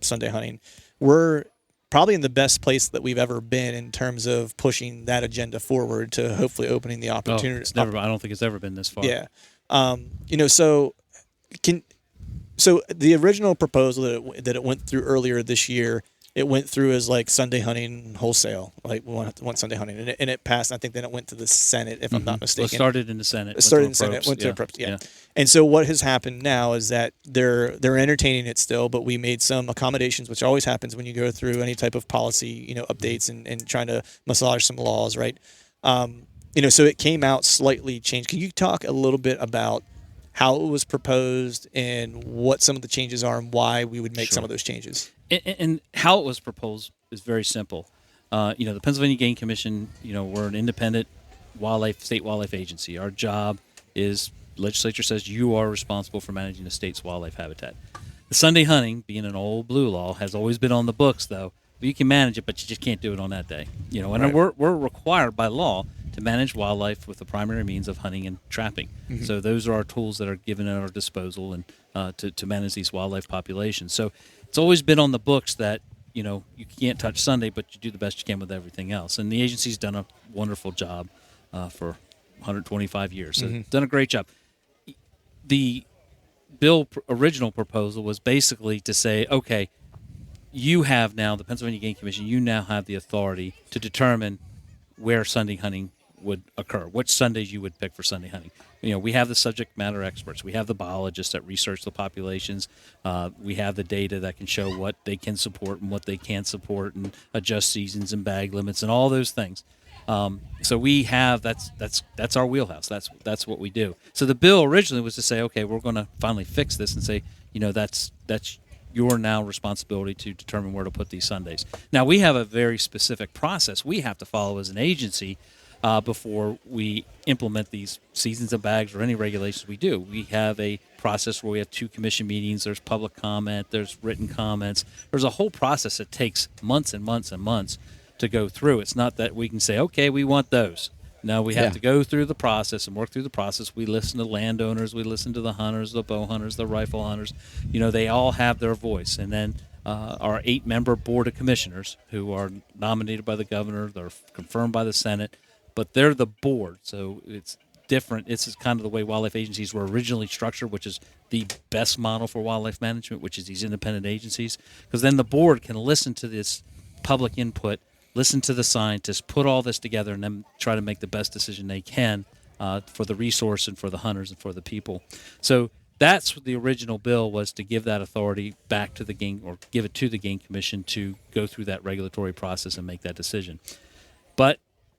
Sunday hunting, we're probably in the best place that we've ever been in terms of pushing that agenda forward to hopefully opening the opportunity. I don't think it's ever been this far. Yeah. So the original proposal that it went through earlier this year it went through as like Sunday hunting wholesale, like we want Sunday hunting, and it passed. I think then it went to the Senate, if I'm not Well, mistaken. it started in the Senate. It started in went the to a Senate, probes, went to a probes, yeah. And so what has happened now is that they're entertaining it still, but we made some accommodations, which always happens when you go through any type of policy, updates and trying to massage some laws, right? So it came out slightly changed. Can you talk a little bit about how it was proposed and what some of the changes are and why we would make some of those changes? And how it was proposed is very simple. The Pennsylvania Game Commission, we're an independent state wildlife agency. Our job is, legislature says, you are responsible for managing the state's wildlife habitat. The Sunday hunting, being an old blue law, has always been on the books, though. You can manage it, but you just can't do it on that day. And Right. we're required by law to manage wildlife with the primary means of hunting and trapping. Mm-hmm. So those are our tools that are given at our disposal and to manage these wildlife populations. So it's always been on the books that you can't touch Sunday, but you do the best you can with everything else. And the agency's done a wonderful job for 125 years. So done a great job. The bill original proposal was basically to say, okay, you have now, the Pennsylvania Game Commission, you now have the authority to determine where Sunday hunting would occur, which Sundays you would pick for Sunday hunting. We have the subject matter experts. We have the biologists that research the populations. We have the data that can show what they can support and what they can't support and adjust seasons and bag limits and all those things. So we have, that's our wheelhouse. That's what we do. So the bill originally was to say, okay, we're going to finally fix this and say, that's your now responsibility to determine where to put these Sundays. Now, we have a very specific process we have to follow as an agency before we implement these seasons of bags or any regulations we do. We have a process where we have 2 commission meetings. There's public comment. There's written comments. There's a whole process that takes months and months and months to go through. It's not that we can say, okay, we want those. No, we have to go through the process and work through the process. We listen to landowners. We listen to the hunters, the bow hunters, the rifle hunters. They all have their voice. And then our 8-member board of commissioners who are nominated by the governor, they're confirmed by the Senate, but they're the board. So it's different. This is kind of the way wildlife agencies were originally structured, which is the best model for wildlife management, which is these independent agencies. Because then the board can listen to this public input, listen to the scientists, put all this together, and then try to make the best decision they can for the resource and for the hunters and for the people. So that's what the original bill was, to give that authority back to the game, or give it to the Game Commission to go through that regulatory process and make that decision. But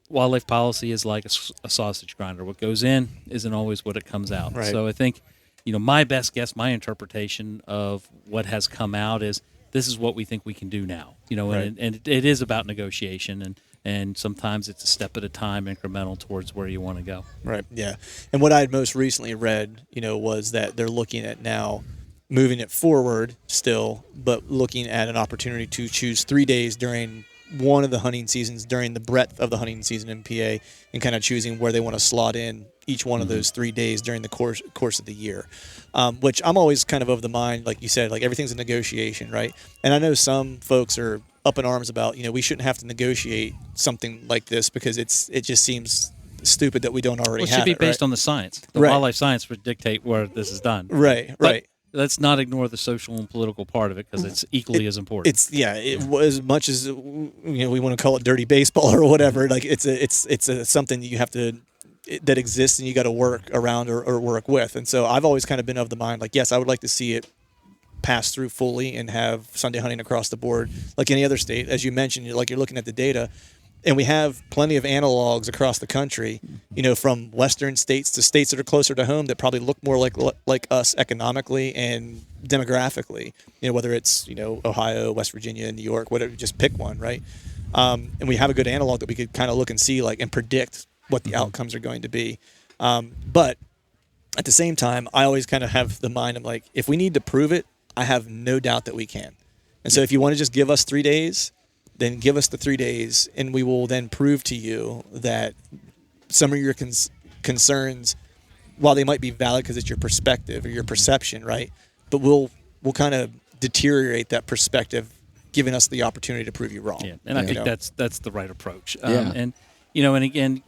wildlife policy is like a sausage grinder. What goes in isn't always what it comes out. Right. So I think, my best guess, my interpretation of what has come out is, this is what we think we can do now, Right. and it is about negotiation, and sometimes it's a step at a time, incremental towards where you want to go. Right. Yeah. And what I had most recently read, was that they're looking at now moving it forward still, but looking at an opportunity to choose 3 days during one of the hunting seasons, during the breadth of the hunting season in PA, and kind of choosing where they want to slot in each one of those 3 days during the course of the year. Which I'm always kind of the mind, like you said, like everything's a negotiation, right? And I know some folks are up in arms about, we shouldn't have to negotiate something like this because it just seems stupid that we don't already Well, it have should be it, based right? on the science. The Right. wildlife science would dictate where this is done. Right, But right. let's not ignore the social and political part of it, because it's equally as important. It's as much as we want to call it dirty baseball or whatever. Like it's something that you have to that exists and you got to work around or work with. And so I've always kind of been of the mind, like, yes, I would like to see it pass through fully and have Sunday hunting across the board like any other state. As you mentioned, you're looking at the data, and we have plenty of analogs across the country, from western states to states that are closer to home that probably look more like us economically and demographically, whether it's, Ohio, West Virginia, New York, whatever, just pick one, right? And we have a good analog that we could kind of look and see, and predict what the outcomes are going to be. But at the same time, I always kind of have the mind, I'm like, if we need to prove it, I have no doubt that we can. And so if you want to just give us 3 days, then give us the 3 days, and we will then prove to you that some of your concerns, while they might be valid because it's your perspective or your perception, right? But we'll kind of deteriorate that perspective, giving us the opportunity to prove you wrong. Yeah, and I think that's the right approach. Yeah. And and again,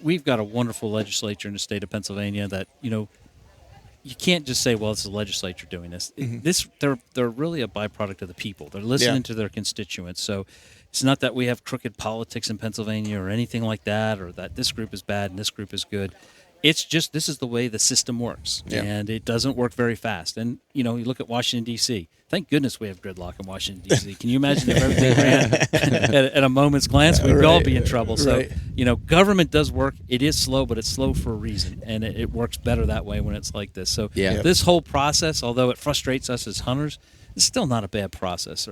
we've got a wonderful legislature in the state of Pennsylvania that you can't just say, well, it's the legislature doing this. They're really a byproduct of the people. They're listening to their constituents. So it's not that we have crooked politics in Pennsylvania or anything like that, or that this group is bad and this group is good. It's just this is the way the system works, and it doesn't work very fast. And, you look at Washington, D.C. Thank goodness we have gridlock in Washington, D.C. Can you imagine if everything ran at a moment's glance? We'd all be in trouble. So, government does work. It is slow, but it's slow for a reason, and it works better that way when it's like this. So this whole process, although it frustrates us as hunters, it's still not a bad process.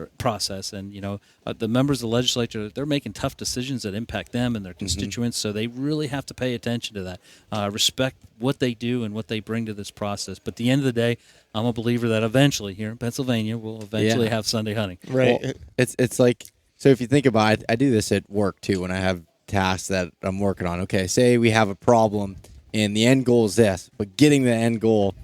And the members of the legislature, they're making tough decisions that impact them and their constituents. So they really have to pay attention to that. Respect what they do and what they bring to this process. But at the end of the day, I'm a believer that eventually here in Pennsylvania we'll eventually have Sunday hunting. Right. Well, it's like, so if you think about it, I do this at work too when I have tasks that I'm working on. Okay, say we have a problem and the end goal is this, but getting the end goal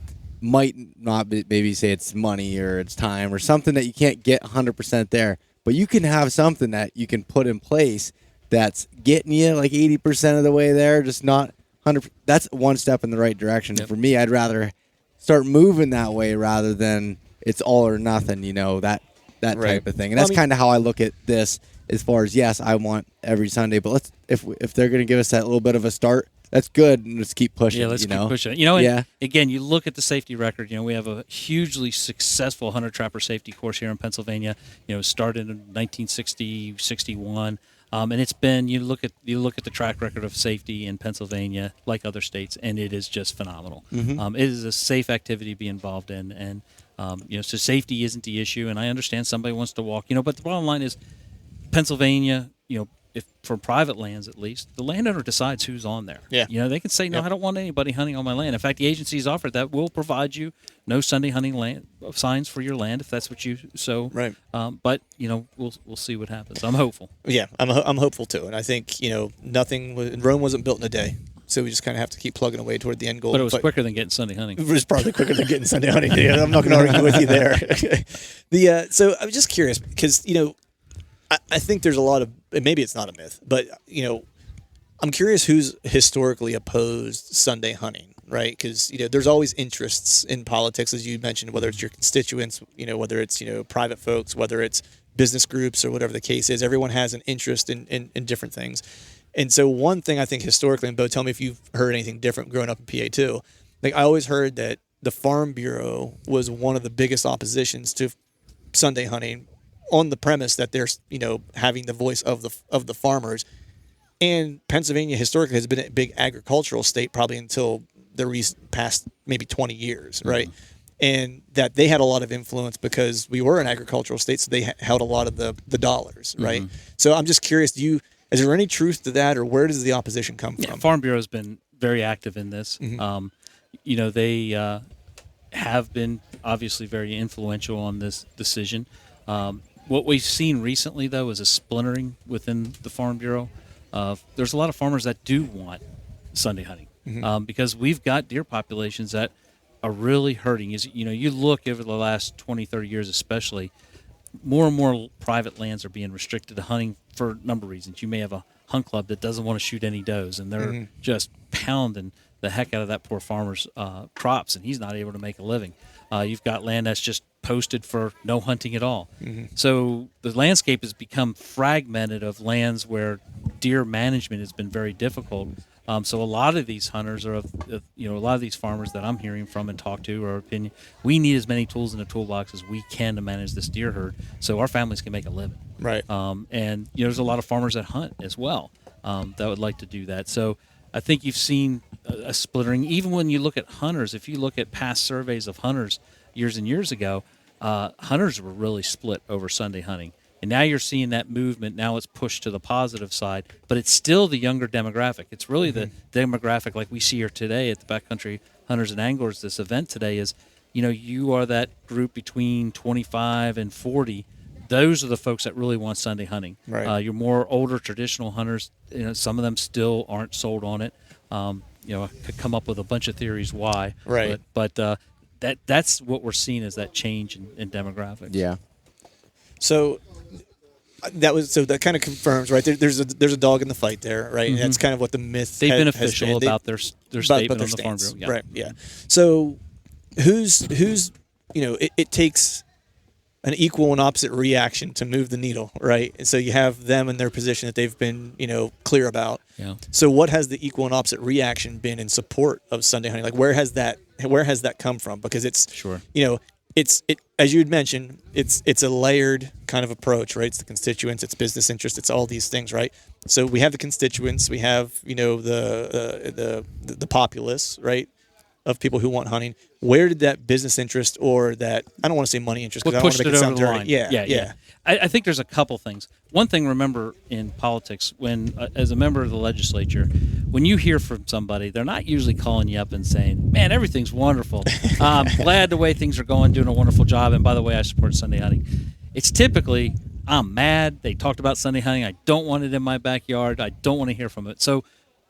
might not be, maybe say it's money or it's time or something that you can't get 100% there, but you can have something that you can put in place that's getting you like 80% of the way there, just not 100. That's one step in the right direction. For me, I'd rather start moving that way rather than it's all or nothing, that type of thing. And that's kind of how I look at this as far as, yes, I want every Sunday, but if they're going to give us that little bit of a start, that's good, and let's keep pushing. Yeah, let's keep pushing. And again, you look at the safety record. We have a hugely successful hunter-trapper safety course here in Pennsylvania. Started in 1960, 61, and it's been. You look at the track record of safety in Pennsylvania, like other states, and it is just phenomenal. It is a safe activity to be involved in, and so safety isn't the issue. And I understand somebody wants to walk. But the bottom line is, Pennsylvania. If for private lands at least, the landowner decides who's on there. Yeah. They can say, no, I don't want anybody hunting on my land. In fact, the agency's offered that we'll provide you no Sunday hunting land signs for your land if that's what you so. Right. But we'll see what happens. I'm hopeful. Yeah, I'm hopeful too, and I think Rome wasn't built in a day. So we just kind of have to keep plugging away toward the end goal. But it was quicker than getting Sunday hunting. It was probably quicker than getting Sunday hunting. I'm not going to argue with you there. So I'm just curious because I think there's a lot of, maybe it's not a myth, but, I'm curious who's historically opposed Sunday hunting, right? Because, there's always interests in politics, as you mentioned, whether it's your constituents, whether it's, private folks, whether it's business groups or whatever the case is. Everyone has an interest in different things. And so one thing I think historically, and Bo, tell me if you've heard anything different growing up in PA too, like I always heard that the Farm Bureau was one of the biggest oppositions to Sunday hunting, on the premise that they're, having the voice of the farmers. And Pennsylvania historically has been a big agricultural state probably until the past maybe 20 years, right? And that they had a lot of influence because we were an agricultural state, so they held a lot of the dollars, right? So I'm just curious, is there any truth to that, or where does the opposition come from? Farm Bureau has been very active in this. They have been obviously very influential on this decision. What we've seen recently, though, is a splintering within the Farm Bureau. There's a lot of farmers that do want Sunday hunting because we've got deer populations that are really hurting. You look over the last 20, 30 years especially, more and more private lands are being restricted to hunting for a number of reasons. You may have a hunt club that doesn't want to shoot any does, and they're just pounding the heck out of that poor farmer's crops, and he's not able to make a living. You've got land that's just posted for no hunting at all. So the landscape has become fragmented of lands where deer management has been very difficult. So a lot of these hunters are a lot of these farmers that I'm hearing from and talk to are opinion, we need as many tools in the toolbox as we can to manage this deer herd so our families can make a living. Right. And there's a lot of farmers that hunt as well that would like to do that. So I think you've seen a splittering. Even when you look at hunters, if you look at past surveys of hunters years and years ago, hunters were really split over Sunday hunting. And now you're seeing that movement. Now it's pushed to the positive side, but it's still the younger demographic. It's really the demographic like we see here today at the Backcountry Hunters and Anglers. This event today is, you are that group between 25 and 40. Those are the folks that really want Sunday hunting. Right. Your more older traditional hunters, some of them still aren't sold on it. I could come up with a bunch of theories why. Right. But that's what we're seeing is that change in demographics. Yeah. So that kind of confirms, right? There's a dog in the fight there, right? And that's kind of what the myth. They've been official about their statement on the Farm Bureau. Yeah. Right. Yeah. So who's it takes an equal and opposite reaction to move the needle, right? And so you have them in their position that they've been, clear about. Yeah. So what has the equal and opposite reaction been in support of Sunday hunting? Like where has that come from? Because it's Sure. It's as you had mentioned, it's a layered kind of approach, right? It's the constituents, it's business interests, it's all these things, right? So we have the constituents, we have the populace, right? Of people who want hunting. Where did that business interest or that, I don't want to say money interest because I don't want pushed to make it it over sound the dirty. line. Yeah. I think there's a couple things. One thing, remember in politics, when as a member of the legislature, when you hear from somebody, they're not usually calling you up and saying, "Man, everything's wonderful. I'm glad the way things are going, doing a wonderful job. And by the way, I support Sunday hunting." It's typically, "I'm mad. They talked about Sunday hunting. I don't want it in my backyard. I don't want to hear from it." So,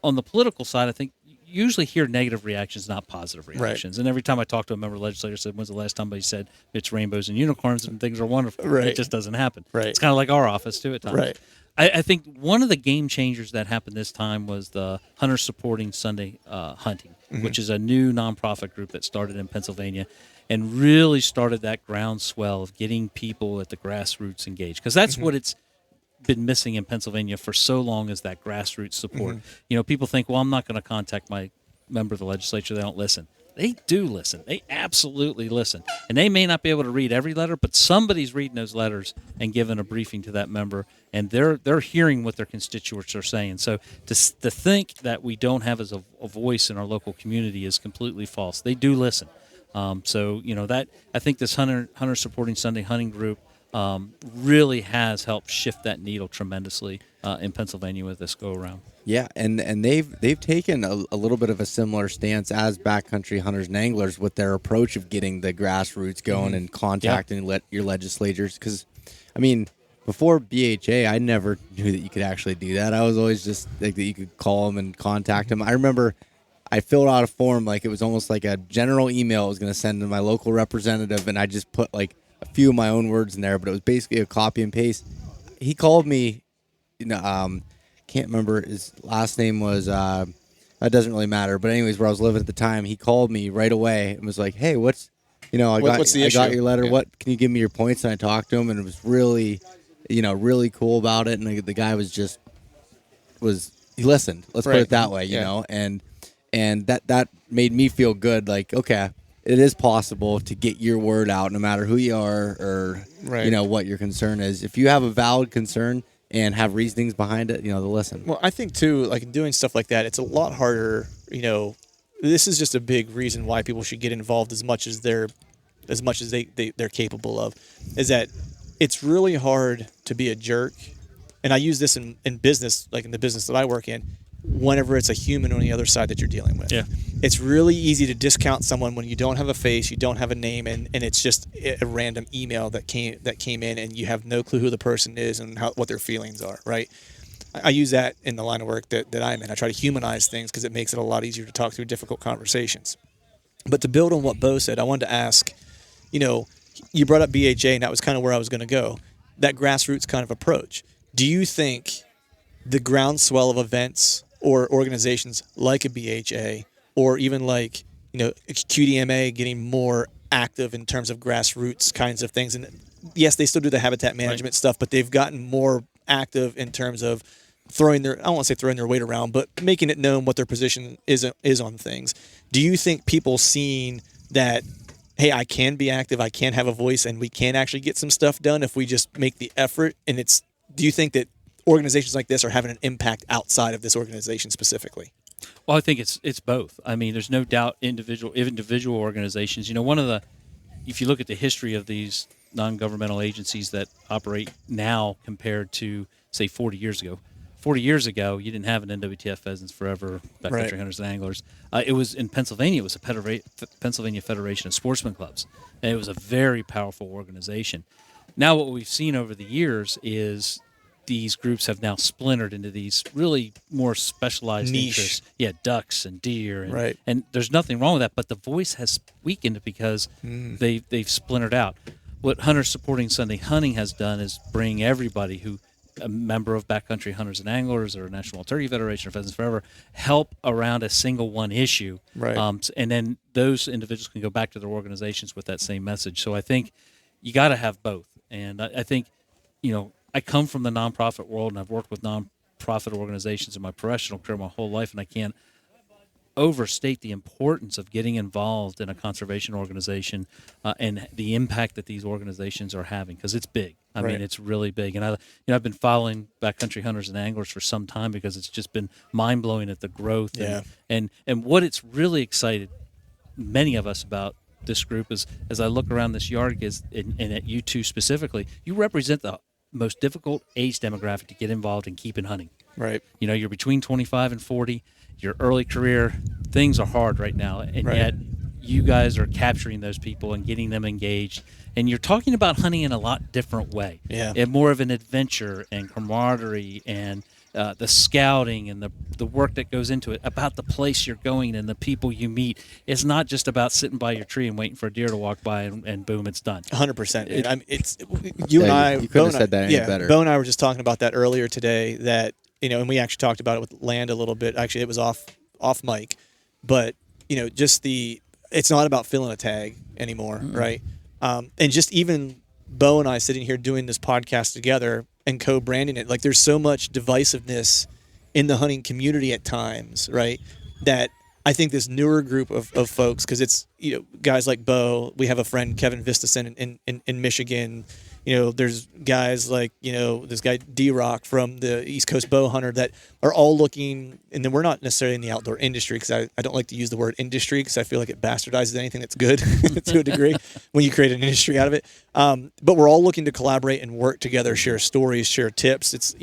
on the political side, I think usually hear negative reactions, not positive reactions. Right. And every time I talk to a member of the legislature, I said, "When's the last time somebody said it's rainbows and unicorns and things are wonderful?" Right. It just doesn't happen. Right. It's kind of like our office too at times. Right. I think one of the game changers that happened this time was the Hunter Supporting Sunday Hunting, which is a new nonprofit group that started in Pennsylvania and really started that groundswell of getting people at the grassroots engaged. Because that's what it's been missing in Pennsylvania for so long, is that grassroots support. People think, well, I'm not going to contact my member of the legislature. They don't listen. They do listen. They absolutely listen. And they may not be able to read every letter, but somebody's reading those letters and giving a briefing to that member, and they're hearing what their constituents are saying. So to think that we don't have as a voice in our local community is completely false. They do listen. That I think this Hunter Supporting Sunday Hunting group really has helped shift that needle tremendously in Pennsylvania with this go around. Yeah, and they've taken a little bit of a similar stance as backcountry hunters and anglers with their approach of getting the grassroots going and contacting your legislators. Because, before BHA, I never knew that you could actually do that. I was always just like that you could call them and contact them. I remember I filled out a form like it was almost like a general email I was going to send to my local representative, and I just put like a few of my own words in there, but it was basically a copy and paste. He called me, can't remember his last name was, that doesn't really matter. But anyways, where I was living at the time, he called me right away and was like, "Hey, what's the issue? I got your letter. Yeah. What, can you give me your points?" And I talked to him, and it was really, really cool about it. And the guy he listened. Let's put it that way, you know, and that made me feel good. Like, okay, it is possible to get your word out no matter who you are or, what your concern is. If you have a valid concern and have reasonings behind it, they'll listen. Well, I think too, like doing stuff like that, it's a lot harder. This is just a big reason why people should get involved as much as they're capable of. Is that it's really hard to be a jerk, and I use this in business, like in the business that I work in. Whenever it's a human on the other side that you're dealing with, it's really easy to discount someone when you don't have a face, you don't have a name, and it's just a random email that came in, and you have no clue who the person is and what their feelings are. Right? I use that in the line of work that I'm in. I try to humanize things because it makes it a lot easier to talk through difficult conversations. But to build on what Bo said, I wanted to ask, you brought up BHA, and that was kind of where I was going to go. That grassroots kind of approach. Do you think the groundswell of events or organizations like a BHA or even like, QDMA getting more active in terms of grassroots kinds of things. And yes, they still do the habitat management stuff, but they've gotten more active in terms of I don't want to say throwing their weight around, but making it known what their position is on things. Do you think people seeing that, hey, I can be active, I can have a voice, and we can actually get some stuff done if we just make the effort? And do you think that organizations like this are having an impact outside of this organization specifically? Well, I think it's both. There's no doubt individual organizations. If you look at the history of these non-governmental agencies that operate now compared to, say, 40 years ago. 40 years ago, you didn't have an NWTF Pheasants Forever, Backcountry Hunters and Anglers. It was in Pennsylvania. It was a Pennsylvania Federation of Sportsman Clubs, and it was a very powerful organization. Now, what we've seen over the years is these groups have now splintered into these really more specialized niche interests. Yeah, ducks and deer. And, right. And there's nothing wrong with that, but the voice has weakened because they've splintered out. What Hunter Supporting Sunday Hunting has done is bring everybody who a member of Backcountry Hunters and Anglers or National Turkey Federation or Pheasants Forever, help around a single one issue. Right. And then those individuals can go back to their organizations with that same message. So I think you got to have both. And I think, I come from the nonprofit world, and I've worked with nonprofit organizations in my professional career my whole life, and I can't overstate the importance of getting involved in a conservation organization and the impact that these organizations are having, because it's big. I mean, it's really big. And I've been following Backcountry Hunters and Anglers for some time because it's just been mind blowing at the growth and what it's really excited many of us about this group is, as I look around this yard, and at you two specifically, you represent the most difficult age demographic to get involved in keeping hunting. Right. You're between 25 and 40. Your early career, things are hard right now, and yet you guys are capturing those people and getting them engaged. And you're talking about hunting in a lot different way. Yeah. And more of an adventure and camaraderie and the scouting and the work that goes into it, about the place you're going and the people you meet. It's not just about sitting by your tree and waiting for a deer to walk by and boom, it's done. 100%. It's you and I. You couldn't have said that any better. Bo and I were just talking about that earlier today. That and we actually talked about it with Land a little bit. Actually, it was off mic, but just it's not about filling a tag anymore, right? And just even Bo and I sitting here doing this podcast together and co-branding it, like there's so much divisiveness in the hunting community at times, right? That I think this newer group of folks, because it's guys like Bo, we have a friend Kevin Vistesen in Michigan. There's guys like this guy D-Rock from the East Coast bow hunter that are all looking, and then we're not necessarily in the outdoor industry, because I don't like to use the word industry because I feel like it bastardizes anything that's good to a degree when you create an industry out of it. But we're all looking to collaborate and work together, share stories, share tips. It's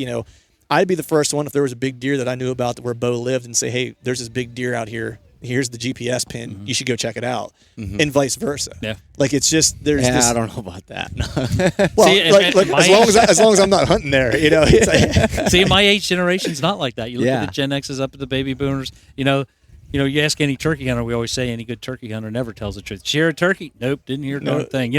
I'd be the first one if there was a big deer that I knew about where Bo lived and say, hey, there's this big deer out here. Here's the GPS pin. Mm-hmm. You should go check it out, and vice versa. Yeah, like it's just there's. Yeah, this, I don't know about that. Well, See, as long as I'm not hunting there, It's like, see, my age generation's not like that. You look at the Gen X's up at the baby boomers. You ask any turkey hunter, we always say any good turkey hunter never tells the truth. Share a turkey? Nope, didn't hear a darn thing.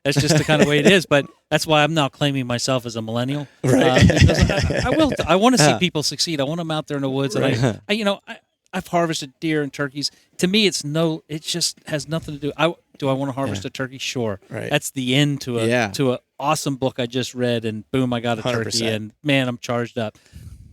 That's just the kind of way it is. But that's why I'm now claiming myself as a millennial. Right. Because I want to see people succeed. I want them out there in the woods, and I've harvested deer and turkeys. To me, it just has nothing to do. Do I want to harvest a turkey? Sure. Right. That's the end to a awesome book I just read, and boom, I got a 100%. turkey, and man, I'm charged up.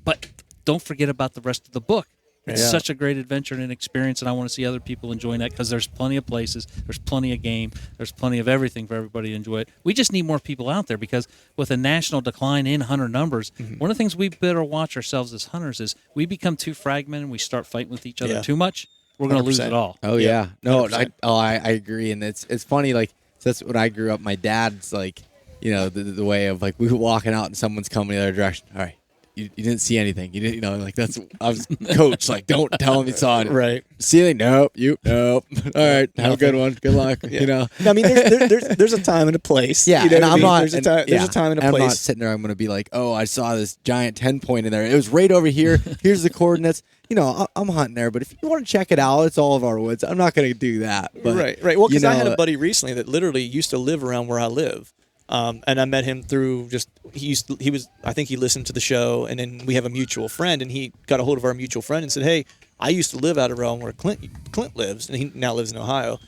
But don't forget about the rest of the book. It's such a great adventure and an experience, and I want to see other people enjoying that, because there's plenty of places, there's plenty of game, there's plenty of everything for everybody to enjoy it. We just need more people out there, because with a national decline in hunter numbers, one of the things we better watch ourselves as hunters is we become too fragmented and we start fighting with each other too much. We're going to lose it all. Oh, yeah. No, I agree. And it's funny, like, that's when I grew up. My dad's like, the way of like, we were walking out and someone's coming the other direction. All right. You didn't see anything. You didn't, like I was coach. Like, don't tell him you saw it. Right. See anything? Nope. Nope. All right. Have a good one. Good luck. I mean, there's a time and a place. Yeah. And I'm not. There's a time and a place. I'm not sitting there. I'm going to be like, oh, I saw this giant 10 point in there. It was right over here. Here's the coordinates. I'm hunting there, but if you want to check it out, it's all of our woods. I'm not going to do that. But, right. Well, because I had a buddy recently that literally used to live around where I live. And I met him through I think he listened to the show, and then we have a mutual friend, and he got a hold of our mutual friend and said, hey, I used to live out around where Clint lives, and he now lives in Ohio,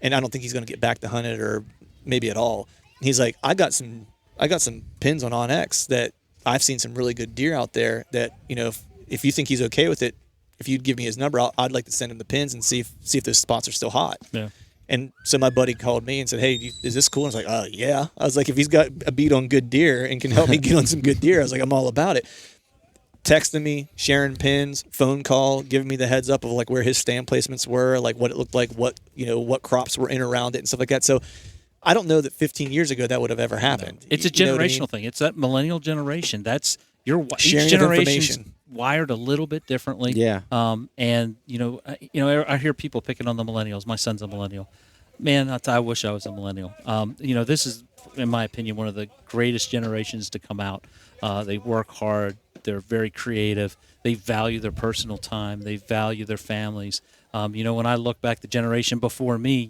and I don't think he's going to get back to hunt it, or maybe at all. And he's like, I got some pins on OnX that I've seen some really good deer out there that, if you think he's okay with it, if you'd give me his number, I'd like to send him the pins and see if those spots are still hot. Yeah. And so my buddy called me and said, hey, is this cool? And I was like, yeah. I was like, if he's got a beat on good deer and can help me get on some good deer, I was like, I'm all about it. Texting me, sharing pins, phone call, giving me the heads up of like where his stand placements were, like what it looked like, what crops were in around it and stuff like that. So I don't know that 15 years ago that would have ever happened. No. It's a generational thing. It's that millennial generation. That's sharing each generation's wired a little bit differently. Yeah. And I hear people picking on the millennials. My son's a millennial. Man, I wish I was a millennial. This is, in my opinion, one of the greatest generations to come out. They work hard. They're very creative. They value their personal time. They value their families. When I look back, the generation before me,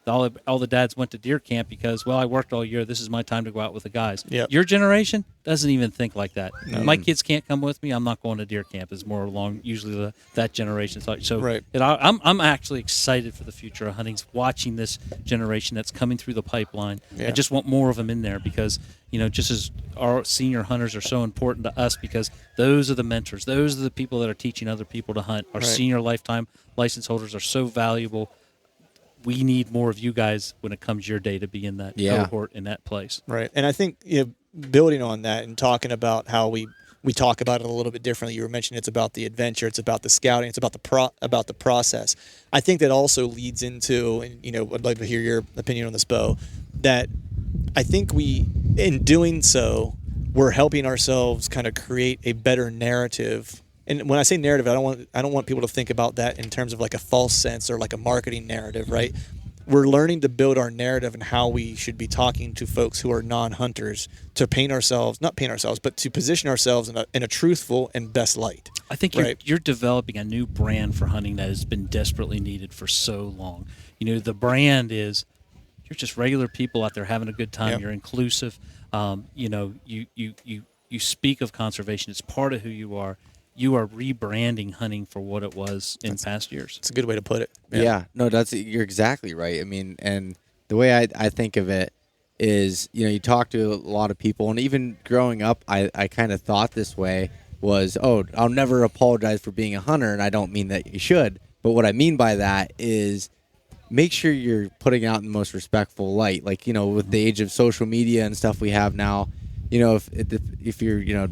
all the dads went to deer camp because, well, I worked all year. This is my time to go out with the guys. Yep. Your generation doesn't even think like that. My kids can't come with me. I'm not going to deer camp. Is more along usually that generation's thought. So Right. I'm actually excited for the future of hunting. Watching this generation that's coming through the pipeline. Yeah. I just want more of them in there because just as our senior hunters are so important to us because those are the mentors. Those are the people that are teaching other people to hunt. Our Right. senior lifetime license holders are so valuable. We need more of you guys when it comes your day to be in that cohort in that place. Right. And I think building on that and talking about how we talk about it a little bit differently. You were mentioning it's about the adventure, it's about the scouting, it's about the process. I think that also leads into, and I'd like to hear your opinion on this, Bo, that I think in doing so, we're helping ourselves kind of create a better narrative. And when I say narrative, I don't want people to think about that in terms of like a false sense or like a marketing narrative, right? We're learning to build our narrative and how we should be talking to folks who are non-hunters to not paint ourselves, but to position ourselves in a truthful and best light. I think you're developing a new brand for hunting that has been desperately needed for so long. The brand is you're just regular people out there having a good time. Yep. You're inclusive. You speak of conservation. It's part of who you are. You are rebranding hunting for what it was in past years. It's a good way to put it. Yeah, no, you're exactly right. I mean, and the way I think of it is, you talk to a lot of people, and even growing up, I kind of thought this way was, I'll never apologize for being a hunter, and I don't mean that you should, but what I mean by that is make sure you're putting out in the most respectful light. Like, with the age of social media and stuff we have now, if you're,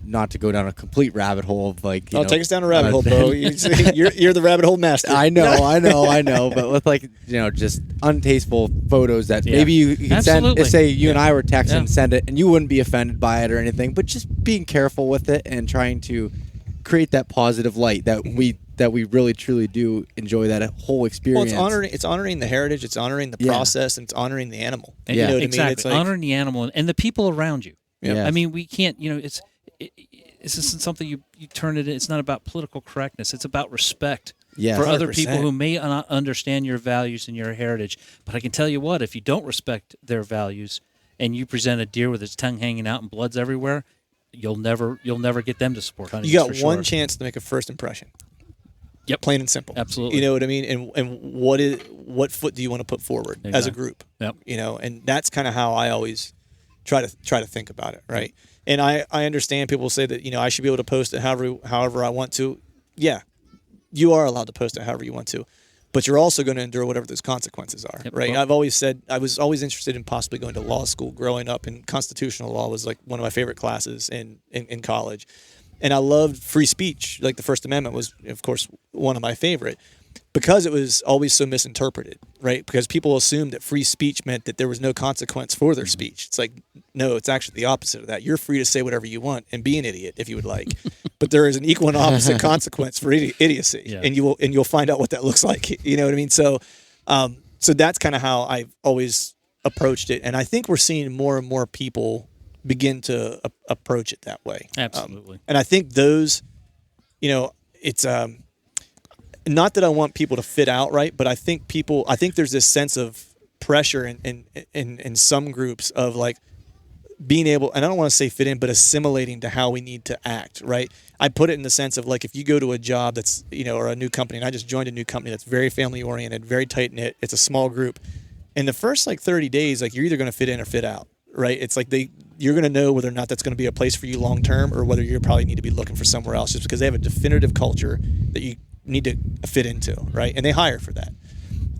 not to go down a complete rabbit hole of like, take us down a rabbit hole, Bo. You're the rabbit hole master. I know. But with like, just untasteful photos that maybe you can send, say you and I were texting, send it, and you wouldn't be offended by it or anything, but just being careful with it and trying to create that positive light that we really truly do enjoy that whole experience. Well, it's honoring the heritage, it's honoring the process, and it's honoring the animal. And you know what exactly. I mean? It's like, honoring the animal and the people around you. Yeah. I mean, we can't, this isn't something you turn it in. It's not about political correctness. It's about respect for other 100%. people who may not understand your values and your heritage. But I can tell you what, if you don't respect their values and you present a deer with its tongue hanging out and blood's everywhere, you'll never get them to support hunting. you got one chance to make a first impression. Yep. Plain and simple. Absolutely. You know what I mean? And what foot do you want to put forward as a group? Yep. And that's kind of how I always try to think about it, right? And I understand people say that, I should be able to post it however I want to. Yeah, you are allowed to post it however you want to. But you're also going to endure whatever those consequences are, right? Well, I've always said I was always interested in possibly going to law school growing up, and constitutional law was like one of my favorite classes in college. And I loved free speech. Like the First Amendment was, of course, one of my favorite because it was always so misinterpreted, right? Because people assumed that free speech meant that there was no consequence for their speech. It's like, no, it's actually the opposite of that. You're free to say whatever you want and be an idiot if you would like, but there is an equal and opposite consequence for idiocy, and you'll find out what that looks like. You know what I mean? So, so that's kind of how I've always approached it, and I think we're seeing more and more people begin to approach it that way. Absolutely. And I think those, it's not that I want people to fit out right, but I think there's this sense of pressure in some groups of like being able, and I don't want to say fit in, but assimilating to how we need to act, right? I put it in the sense of like if you go to a job that's, or a new company, and I just joined a new company that's very family oriented, very tight knit, it's a small group. In the first like 30 days, like you're either going to fit in or fit out. Right, it's like you're going to know whether or not that's going to be a place for you long term, or whether you probably need to be looking for somewhere else, just because they have a definitive culture that you need to fit into, right? And they hire for that.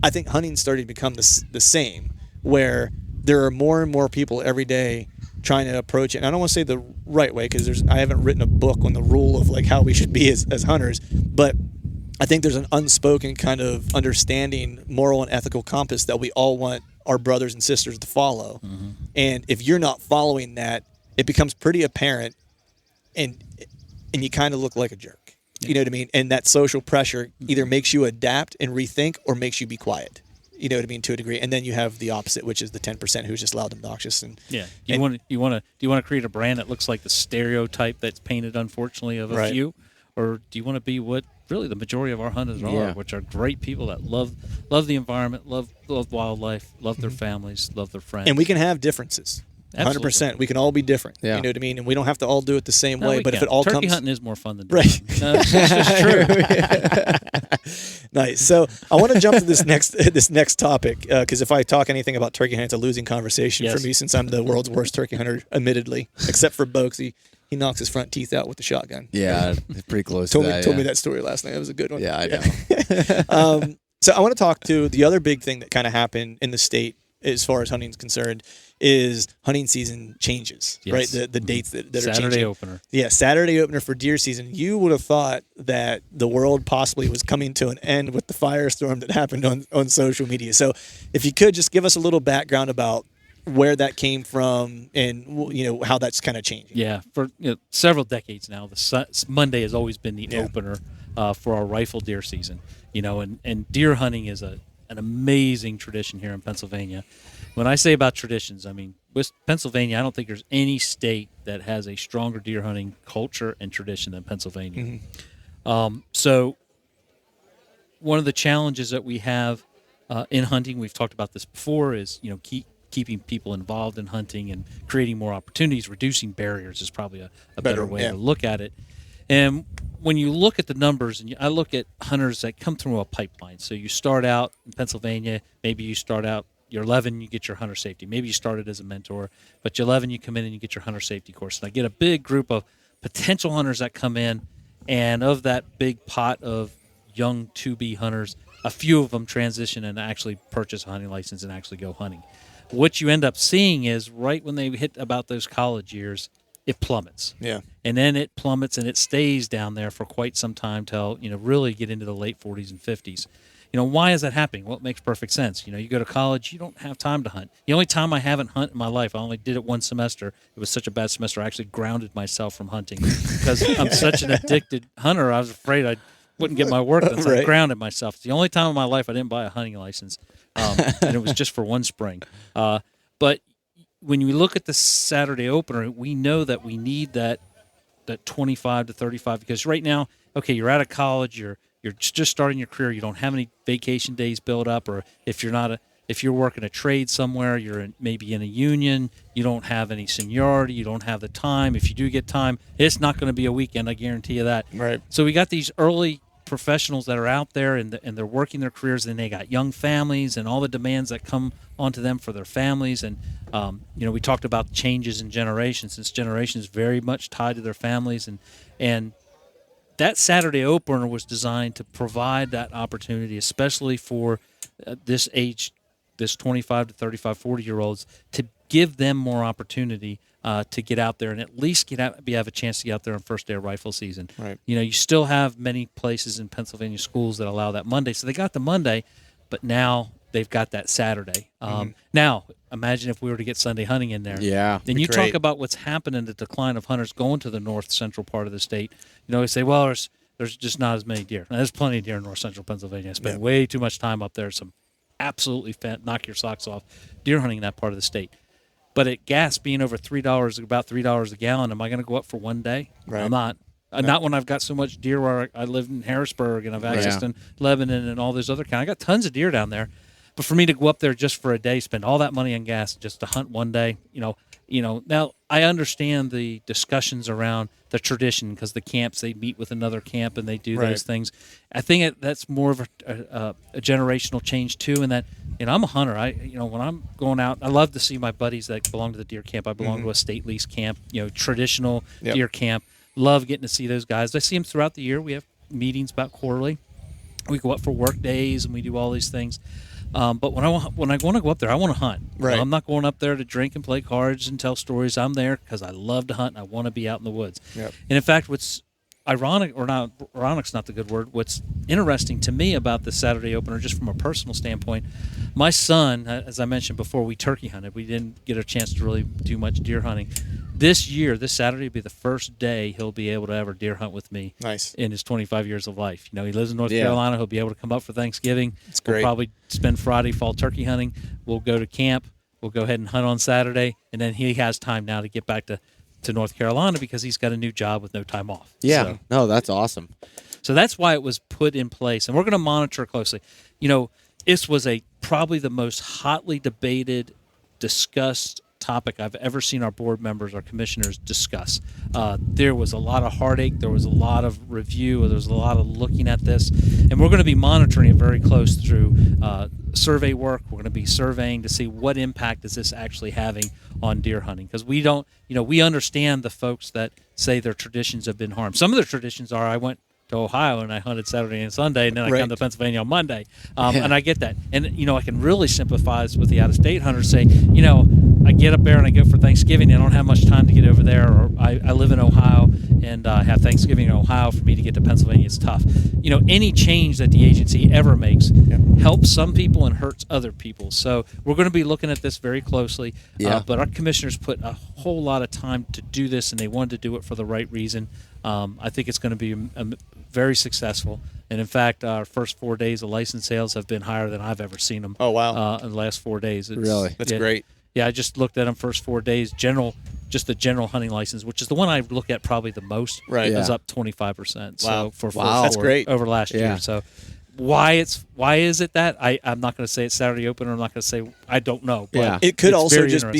I think hunting's starting to become the same, where there are more and more people every day trying to approach it. And I don't want to say the right way because I haven't written a book on the rule of like how we should be as hunters, but I think there's an unspoken kind of understanding, moral and ethical compass that we all want our brothers and sisters to follow. Mm-hmm. And if you're not following that, it becomes pretty apparent and you kind of look like a jerk. Yeah. You know what I mean? And that social pressure either makes you adapt and rethink or makes you be quiet. You know what I mean, to a degree. And then you have the opposite, which is the 10% who's just loud and obnoxious. And do you want to create a brand that looks like the stereotype that's painted, unfortunately, of a few, or do you want to be what really the majority of our hunters Yeah. are, which are great people that love the environment, love wildlife, love their families, love their friends. And we can have differences. 100%. We can all be different. Yeah. You know what I mean? And we don't have to all do it the same No, way. we But if can. it all turkey comes hunting is more fun than deer right, hunting. No, it's just true. nice. So I want to jump to this next topic because if I talk anything about turkey hunting, it's a losing conversation Yes. for me since I'm the world's worst turkey hunter, admittedly, except for Bo, 'cause he knocks his front teeth out with the shotgun. Yeah, it's pretty close Told to me that. told yeah. me that story last night. It was a good one. Yeah, I know. So I want to talk to the other big thing that kind of happened in the state as far as hunting is concerned is hunting season changes, Yes. right? The dates that are Saturday changing. opener. Yeah, Saturday opener for deer season. You would have thought that the world possibly was coming to an end with the firestorm that happened on social media. So if you could just give us a little background about where that came from and how that's kind of changing. Yeah, for several decades now, Monday has always been the opener for our rifle deer season. And deer hunting is an amazing tradition here in Pennsylvania. When I say about traditions, I mean with Pennsylvania. I don't think there's any state that has a stronger deer hunting culture and tradition than Pennsylvania. So one of the challenges that we have in hunting, we've talked about this before, is keeping people involved in hunting and creating more opportunities. Reducing barriers is probably a better way to look at it. And when you look at the numbers, and I look at hunters that come through a pipeline. So you start out in Pennsylvania, maybe you start out, you're 11, you get your hunter safety. Maybe you started as a mentor, but you're 11, you come in and you get your hunter safety course. And I get a big group of potential hunters that come in, and of that big pot of young to-be hunters, a few of them transition and actually purchase a hunting license and actually go hunting. What you end up seeing is right when they hit about those college years, it plummets. Yeah. And then it plummets and it stays down there for quite some time till, really get into the late 40s and 50s. Why is that happening? Well, it makes perfect sense. You go to college, you don't have time to hunt. The only time I haven't hunted in my life, I only did it one semester. It was such a bad semester, I actually grounded myself from hunting because I'm such an addicted hunter. I was afraid I wouldn't get my work done, so I grounded myself. It's the only time in my life I didn't buy a hunting license, and it was just for one spring. But when you look at the Saturday opener, we know that we need that 25 to 35 because right now, okay, you're out of college, you're just starting your career, you don't have any vacation days built up, or if you're working a trade somewhere, maybe in a union, you don't have any seniority, you don't have the time. If you do get time, it's not going to be a weekend, I guarantee you that. Right. So we got these early professionals that are out there and they're working their careers, and they got young families and all the demands that come onto them for their families. And we talked about changes in generations. This generation is very much tied to their families, and that Saturday opener was designed to provide that opportunity, especially for this age, this 25 to 35, 40-year-olds, to give them more opportunity to get out there and at least have a chance to get out there on first day of rifle season. Right. You still have many places in Pennsylvania schools that allow that Monday. So they got the Monday, but now they've got that Saturday. Now, imagine if we were to get Sunday hunting in there. Yeah. Then you talk about what's happened in the decline of hunters going to the north central part of the state. They say, well, there's just not as many deer. Now, there's plenty of deer in north central Pennsylvania. I spend way too much time up there. Some absolutely knock your socks off deer hunting in that part of the state. But at gas being over $3, about $3 a gallon, am I going to go up for one day? Right. I'm not. Not when I've got so much deer where I live in Harrisburg and I've access to Lebanon and all those other counties. I got tons of deer down there. But for me to go up there just for a day, spend all that money on gas just to hunt one day, now I understand the discussions around the tradition because the camps, they meet with another camp and they do those things. I think that's more of a generational change too, in that, I'm a hunter. When I'm going out, I love to see my buddies that belong to the deer camp. I belong to a state lease camp, traditional deer camp. Love getting to see those guys. I see them throughout the year. We have meetings about quarterly. We go up for work days and we do all these things. But when I want to go up there, I want to hunt. Right. I'm not going up there to drink and play cards and tell stories. I'm there because I love to hunt and I want to be out in the woods. Yep. And in fact, what's ironic's not the good word. What's interesting to me about the Saturday opener, just from a personal standpoint, my son, as I mentioned before, we turkey hunted. We didn't get a chance to really do much deer hunting. This Saturday will be the first day he'll be able to ever deer hunt with me. Nice. In his 25 years of life. He lives in North Carolina. He'll be able to come up for Thanksgiving. It's great. We'll probably spend Friday fall turkey hunting. We'll go to camp. We'll go ahead and hunt on Saturday. And then he has time now to get back to North Carolina because he's got a new job with no time off. Yeah. So, No, that's awesome. So that's why it was put in place, and we're going to monitor closely. This was probably the most hotly debated, discussed topic I've ever seen our board members, our commissioners discuss. There was a lot of heartache. There was a lot of review. There was a lot of looking at this. And we're going to be monitoring it very close through survey work. We're going to be surveying to see what impact is this actually having on deer hunting. Because we don't, we understand the folks that say their traditions have been harmed. Some of their traditions are, I went to Ohio and I hunted Saturday and Sunday, and then I come to Pennsylvania on Monday. And I get that. And, I can really sympathize with the out-of-state hunters saying, I get up there and I go for Thanksgiving. I don't have much time to get over there, or I live in Ohio and have Thanksgiving in Ohio. For me to get to Pennsylvania, it's tough. Any change that the agency ever makes helps some people and hurts other people. So we're going to be looking at this very closely. But our commissioners put a whole lot of time to do this, and they wanted to do it for the right reason. I think it's going to be very successful. And in fact, our first 4 days of license sales have been higher than I've ever seen them. Oh, wow. In the last 4 days. Really? That's great. Yeah, I just looked at them first 4 days. Just the general hunting license, which is the one I look at probably the most, is up 25%. Wow. So That's great. Over last year. So why is it that? I'm not going to say it's Saturday Open, or I'm not going to say I don't know. But it could also just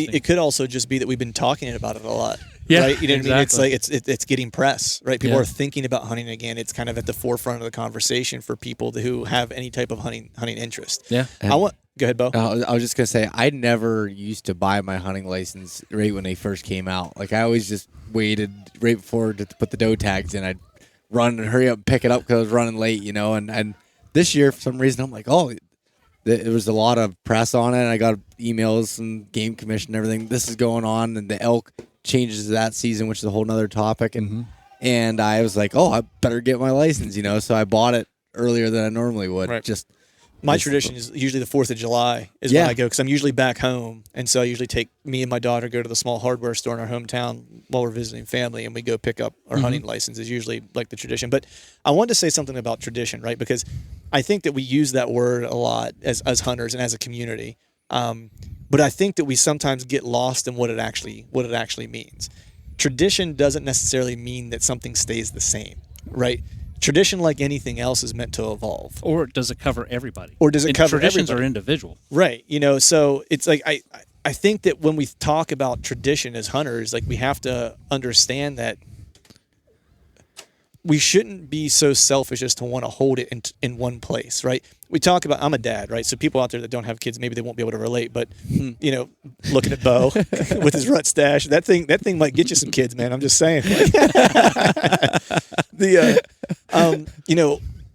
be that we've been talking about it a lot. Yeah, right? You know what I mean? It's exactly. like it's getting press, right? People are thinking about hunting again. It's kind of at the forefront of the conversation for people who have any type of hunting interest. Yeah. Go ahead, Bo. I was just gonna say I never used to buy my hunting license right when they first came out. Like I always just waited right before to put the doe tags in. I'd run and hurry up and pick it up because I was running late, And this year, for some reason, I'm like, there was a lot of press on it. And I got emails and game commission and everything. This is going on, and the elk changes that season, which is a whole nother topic. And I was like, I better get my license, So I bought it earlier than I normally would. Right. My tradition is usually the 4th of July is when I go, because I'm usually back home. And so I usually take me and my daughter go to the small hardware store in our hometown while we're visiting family, and we go pick up our hunting license is usually like the tradition. But I wanted to say something about tradition, right? Because I think that we use that word a lot as hunters and as a community. But I think that we sometimes get lost in what it actually means. Tradition doesn't necessarily mean that something stays the same, right? Tradition, like anything else, is meant to evolve. Or does it cover everybody? Traditions are individual. Right. So it's like I think that when we talk about tradition as hunters, like we have to understand that we shouldn't be so selfish as to want to hold it in one place, right? We talk about, I'm a dad, right? So people out there that don't have kids, maybe they won't be able to relate, but looking at Bo with his rut stash, that thing might get you some kids, man. I'm just saying.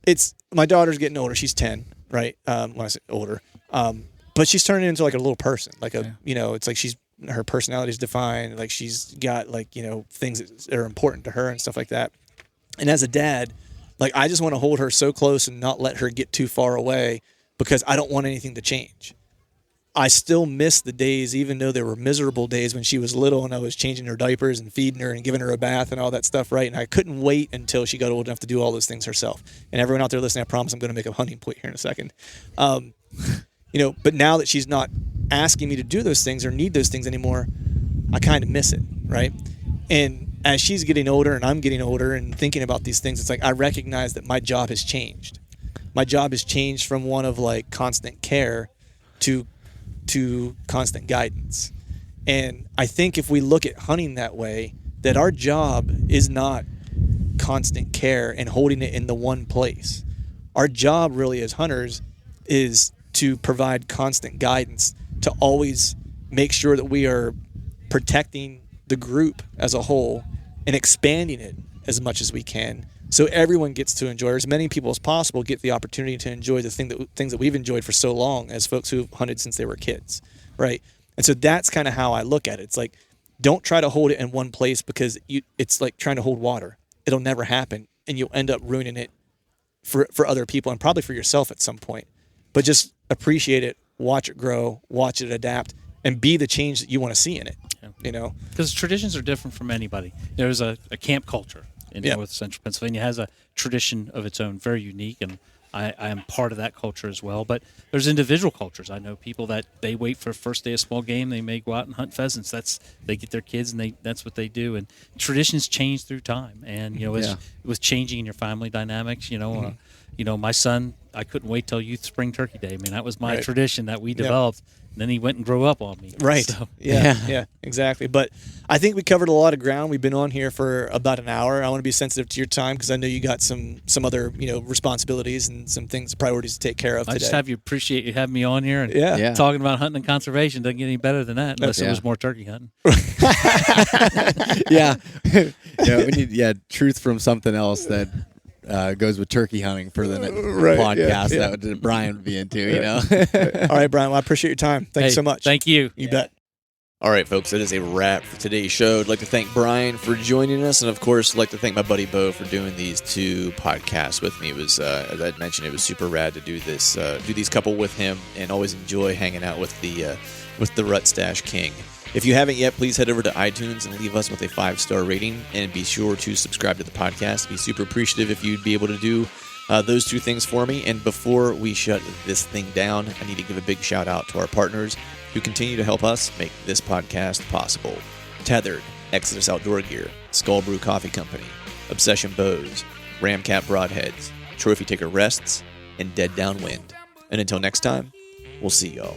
It's my daughter's getting older. She's 10, right? When I say older, but she's turning into like a little person, like it's like her personality is defined. Like she's got things that are important to her and stuff like that. And as a dad, like I just want to hold her so close and not let her get too far away because I don't want anything to change. I still miss the days, even though there were miserable days when she was little and I was changing her diapers and feeding her and giving her a bath and all that stuff, right? And I couldn't wait until she got old enough to do all those things herself. And everyone out there listening, I promise I'm going to make a hunting point here in a second. But now that she's not asking me to do those things or need those things anymore, I kind of miss it, right? And as she's getting older and I'm getting older and thinking about these things, it's like I recognize that my job has changed. My job has changed from one of like constant care to constant guidance. And I think if we look at hunting that way, that our job is not constant care and holding it in the one place. Our job really as hunters is to provide constant guidance, to always make sure that we are protecting the group as a whole and expanding it as much as we can, so everyone gets to enjoy, or as many people as possible get the opportunity to enjoy the things that we've enjoyed for so long as folks who've hunted since they were kids, right? And so that's kind of how I look at it. It's like, don't try to hold it in one place because it's like trying to hold water. It'll never happen, and you'll end up ruining it for other people and probably for yourself at some point. But just appreciate it, watch it grow, watch it adapt, and be the change that you want to see in it. Because traditions are different from anybody. There's a camp culture in North Central Pennsylvania has a tradition of its own, very unique, and I am part of that culture as well. But there's individual cultures. I know people that they wait for first day of small game. They may go out and hunt pheasants. They get their kids and that's what they do. And traditions change through time. And it was changing in your family dynamics. My son, I couldn't wait till youth spring turkey day. I mean, that was my tradition that we developed. And then he went and grew up on me. Right. So. Yeah, exactly. But I think we covered a lot of ground. We've been on here for about an hour. I want to be sensitive to your time because I know you got some other responsibilities and some things, priorities to take care of today. I just appreciate you having me on here and talking about hunting and conservation. Doesn't get any better than that unless it was more turkey hunting. We need truth from something else that goes with turkey hunting for the podcast that Brian would be into, All right, Brian, well, I appreciate your time. Thanks so much. Thank you. You bet. All right, folks, that is a wrap for today's show. I'd like to thank Brian for joining us, and of course, I'd like to thank my buddy Bo for doing these 2 podcasts with me. It was, as I mentioned, it was super rad to do this, do these couple with him, and always enjoy hanging out with the Rut Stash King. If you haven't yet, please head over to iTunes and leave us with a 5-star rating, and be sure to subscribe to the podcast. I'd be super appreciative if you'd be able to do those 2 things for me. And before we shut this thing down, I need to give a big shout out to our partners who continue to help us make this podcast possible. Tethered, Exodus Outdoor Gear, Skull Brew Coffee Company, Obsession Bows, Ramcat Broadheads, Trophy Taker Rests, and Dead Downwind. And until next time, we'll see y'all.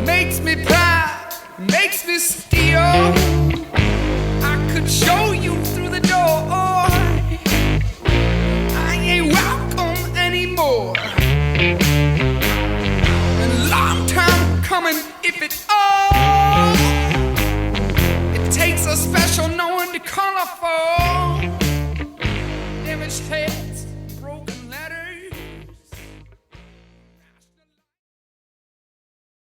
Makes me proud, makes me steal. I could show you through the door. I ain't welcome anymore. And long time coming, if it all. It takes a special knowing to colorful. Damaged heads.